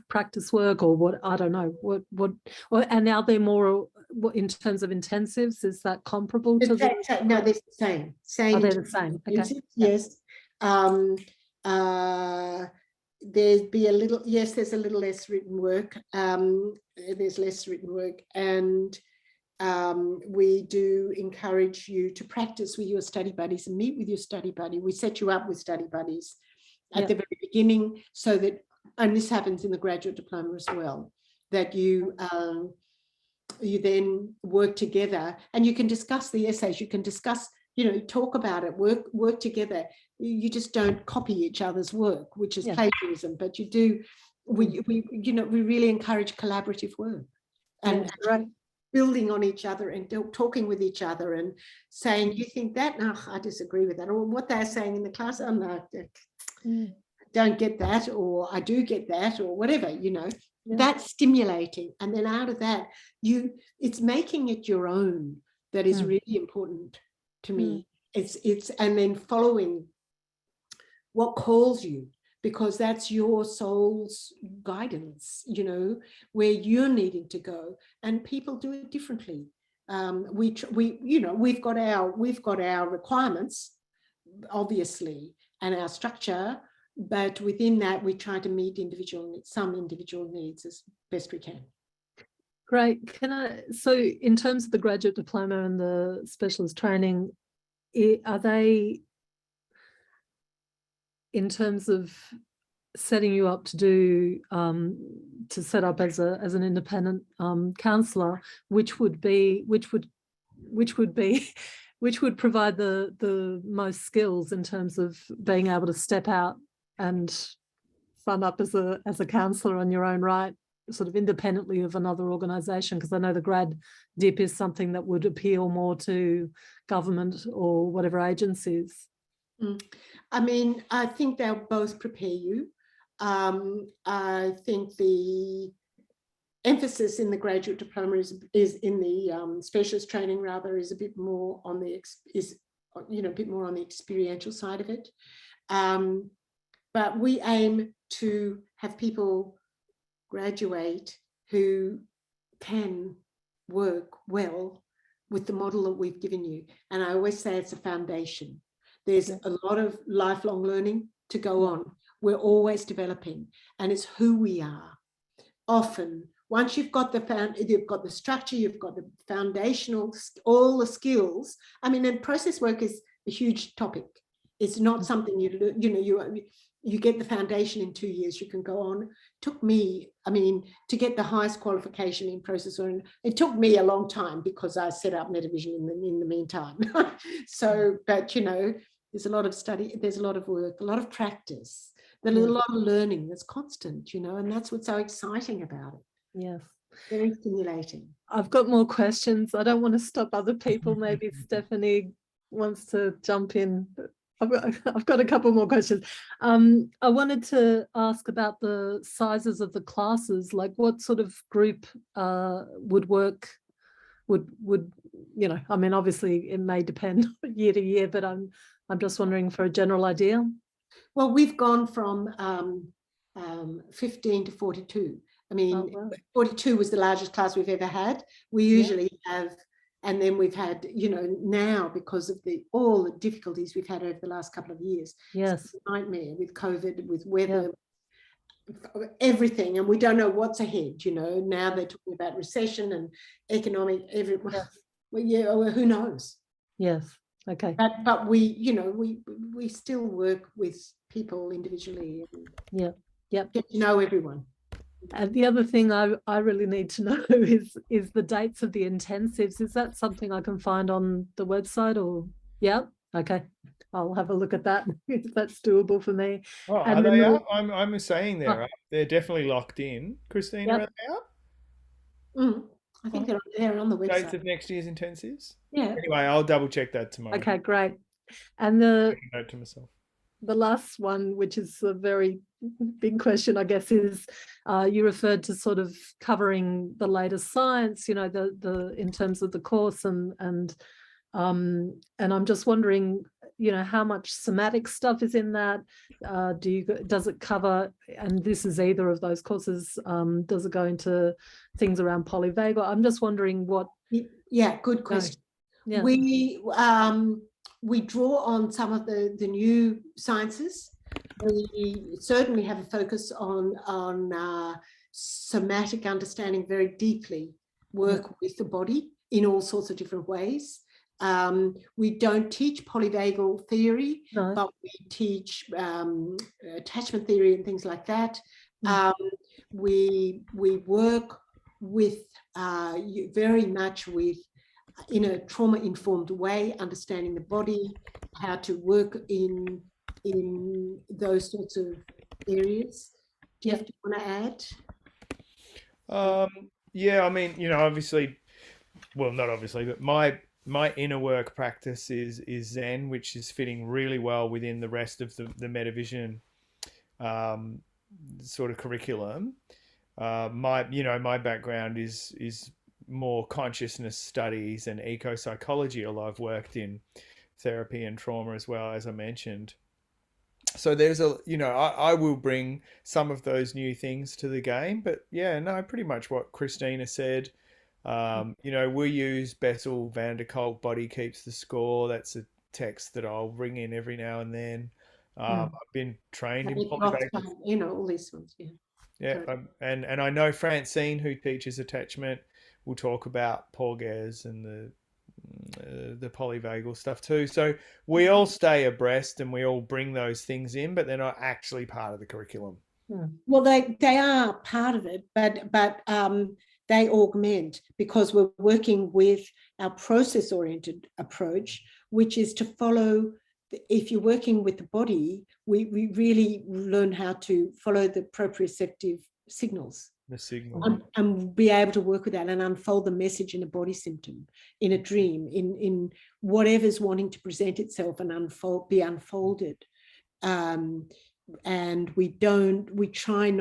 practice work, or what? I don't know. And are there more in terms of intensives? Is that comparable to the? No, they're the same. Are they the same? Okay. Yes. There's a little less written work. There's less written work, and we do encourage you to practice with your study buddies and meet with your study buddy. We set you up with study buddies at the very beginning, so that, and this happens in the graduate diploma as well, that you then work together and you can discuss the essays. You can discuss, talk about it, work together. You just don't copy each other's work, which is plagiarism, but you do. We really encourage collaborative work and building on each other and talking with each other and saying, you think that? No, I disagree with that. Or what they're saying in the class, oh no, don't get that, or I do get that, or whatever, That's stimulating. And then out of that, it's making it your own that is really important to me. It's and then following what calls you, because that's your soul's guidance, you know, where you're needing to go, and people do it differently. We've got our requirements, obviously, and our structure, but within that we try to meet some individual needs as best we can. Great. So in terms of the graduate diploma and the specialist training, are they, in terms of setting you up to do to set up as an independent counsellor, which would provide the most skills in terms of being able to step out and front up as a counsellor on your own right, sort of independently of another organisation? Because I know the grad dip is something that would appeal more to government or whatever agencies. I mean, I think they'll both prepare you. I think the emphasis in the graduate diploma is in the specialist training rather is a bit more on the experiential side of it. But we aim to have people graduate who can work well with the model that we've given you. And I always say it's a foundation. There's a lot of lifelong learning to go on. We're always developing, and it's who we are. Often, once you've got the structure, you've got the foundational, all the skills. I mean, and process work is a huge topic. It's not something you get the foundation in 2 years. You can go on. It took me, I mean, to get the highest qualification in process work, it took me a long time because I set up Metavision in the meantime. So, but you know, there's a lot of study, there's a lot of work, a lot of practice, there's a lot of learning that's constant, you know, and that's what's so exciting about it. Yes. Very stimulating. I've got more questions. I don't want to stop other people. Maybe Stephanie wants to jump in. I've got a couple more questions. I wanted to ask about the sizes of the classes, like what sort of group would work, would you know, I mean, obviously it may depend year to year, but I'm just wondering for a general idea. Well, we've gone from 15 to 42. I mean, 42 was the largest class we've ever had. We usually have, and then we've had, you know, now because of all the difficulties we've had over the last couple of years. It's a nightmare with COVID, with weather, everything, and we don't know what's ahead, you know. Now they're talking about recession and economic, well, who knows? Yes. Okay. But we, you know, we still work with people individually and get to know everyone. And the other thing I really need to know is the dates of the intensives. Is that something I can find on the website or? Yeah. Okay. I'll have a look at that if that's doable for me. Oh, are they up? I'm saying they're definitely locked in. Christina, are they up? I think they're on the website. Dates of next year's intensives? Yeah. Anyway, I'll double check that tomorrow. Okay, great. And note to myself. The last one, which is a very big question, I guess, is you referred to sort of covering the latest science, you know, the in terms of the course, and I'm just wondering, you know, how much somatic stuff is in that? Does it cover, and this is either of those courses, does it go into things around polyvagal? I'm just wondering what. Yeah, good question. Yeah. We draw on some of the new sciences. We certainly have a focus on somatic understanding very deeply, work with the body in all sorts of different ways. We don't teach polyvagal theory, but we teach attachment theory and things like that. We work with very much in a trauma-informed way, understanding the body, how to work in those sorts of areas. Geoff, do you want to add? Yeah, I mean, you know, obviously, well, not obviously, but my inner work practice is Zen, which is fitting really well within the rest of the Metavision sort of curriculum. my background is more consciousness studies and eco-psychology, although I've worked in therapy and trauma as well, as I mentioned. So there's I will bring some of those new things to the game, but yeah, no, pretty much what Christina said. We use Bessel van der Kolk, Body Keeps the Score. That's a text that I'll bring in every now and then. I've been trained in polyvagal. All these ones, yeah. Yeah, and I know Francine, who teaches attachment, will talk about Porges and the polyvagal stuff too. So we all stay abreast and we all bring those things in, but they're not actually part of the curriculum. Well, they are part of it, but they augment, because we're working with our process-oriented approach, which is to follow. If you're working with the body, we really learn how to follow the proprioceptive signals. The signal. And be able to work with that and unfold the message in a body symptom, in a dream, in whatever's wanting to present itself and be unfolded. And we try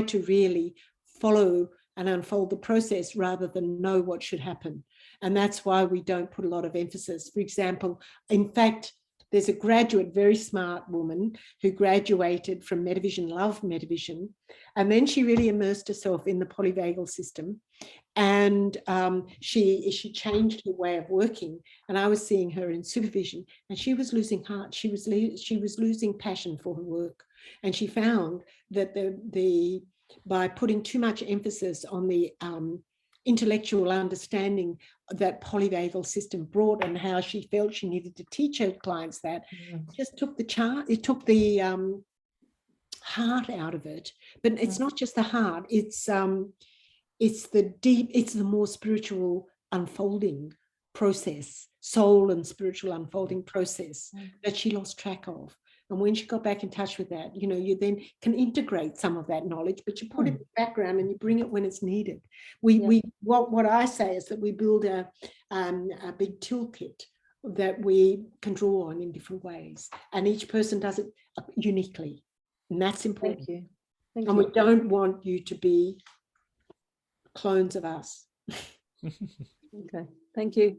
to really follow and unfold the process rather than know what should happen. And that's why we don't put a lot of emphasis. For example, in fact, there's a graduate, very smart woman who graduated from Metavision, loved Metavision, and then she really immersed herself in the polyvagal system, and she changed her way of working. And I was seeing her in supervision, and she was losing heart. She was losing passion for her work, and she found that by putting too much emphasis on the intellectual understanding that polyvagal system brought and how she felt she needed to teach her clients that, just took the heart out of it. But it's not just the heart, it's the more spiritual unfolding process, soul and spiritual unfolding process that she lost track of. And when she got back in touch with that, you then can integrate some of that knowledge, but you put it in the background and you bring it when it's needed. What I say is that we build a big toolkit that we can draw on in different ways, and each person does it uniquely, and that's important. Thank you. And we don't want you to be clones of us. Okay, thank you.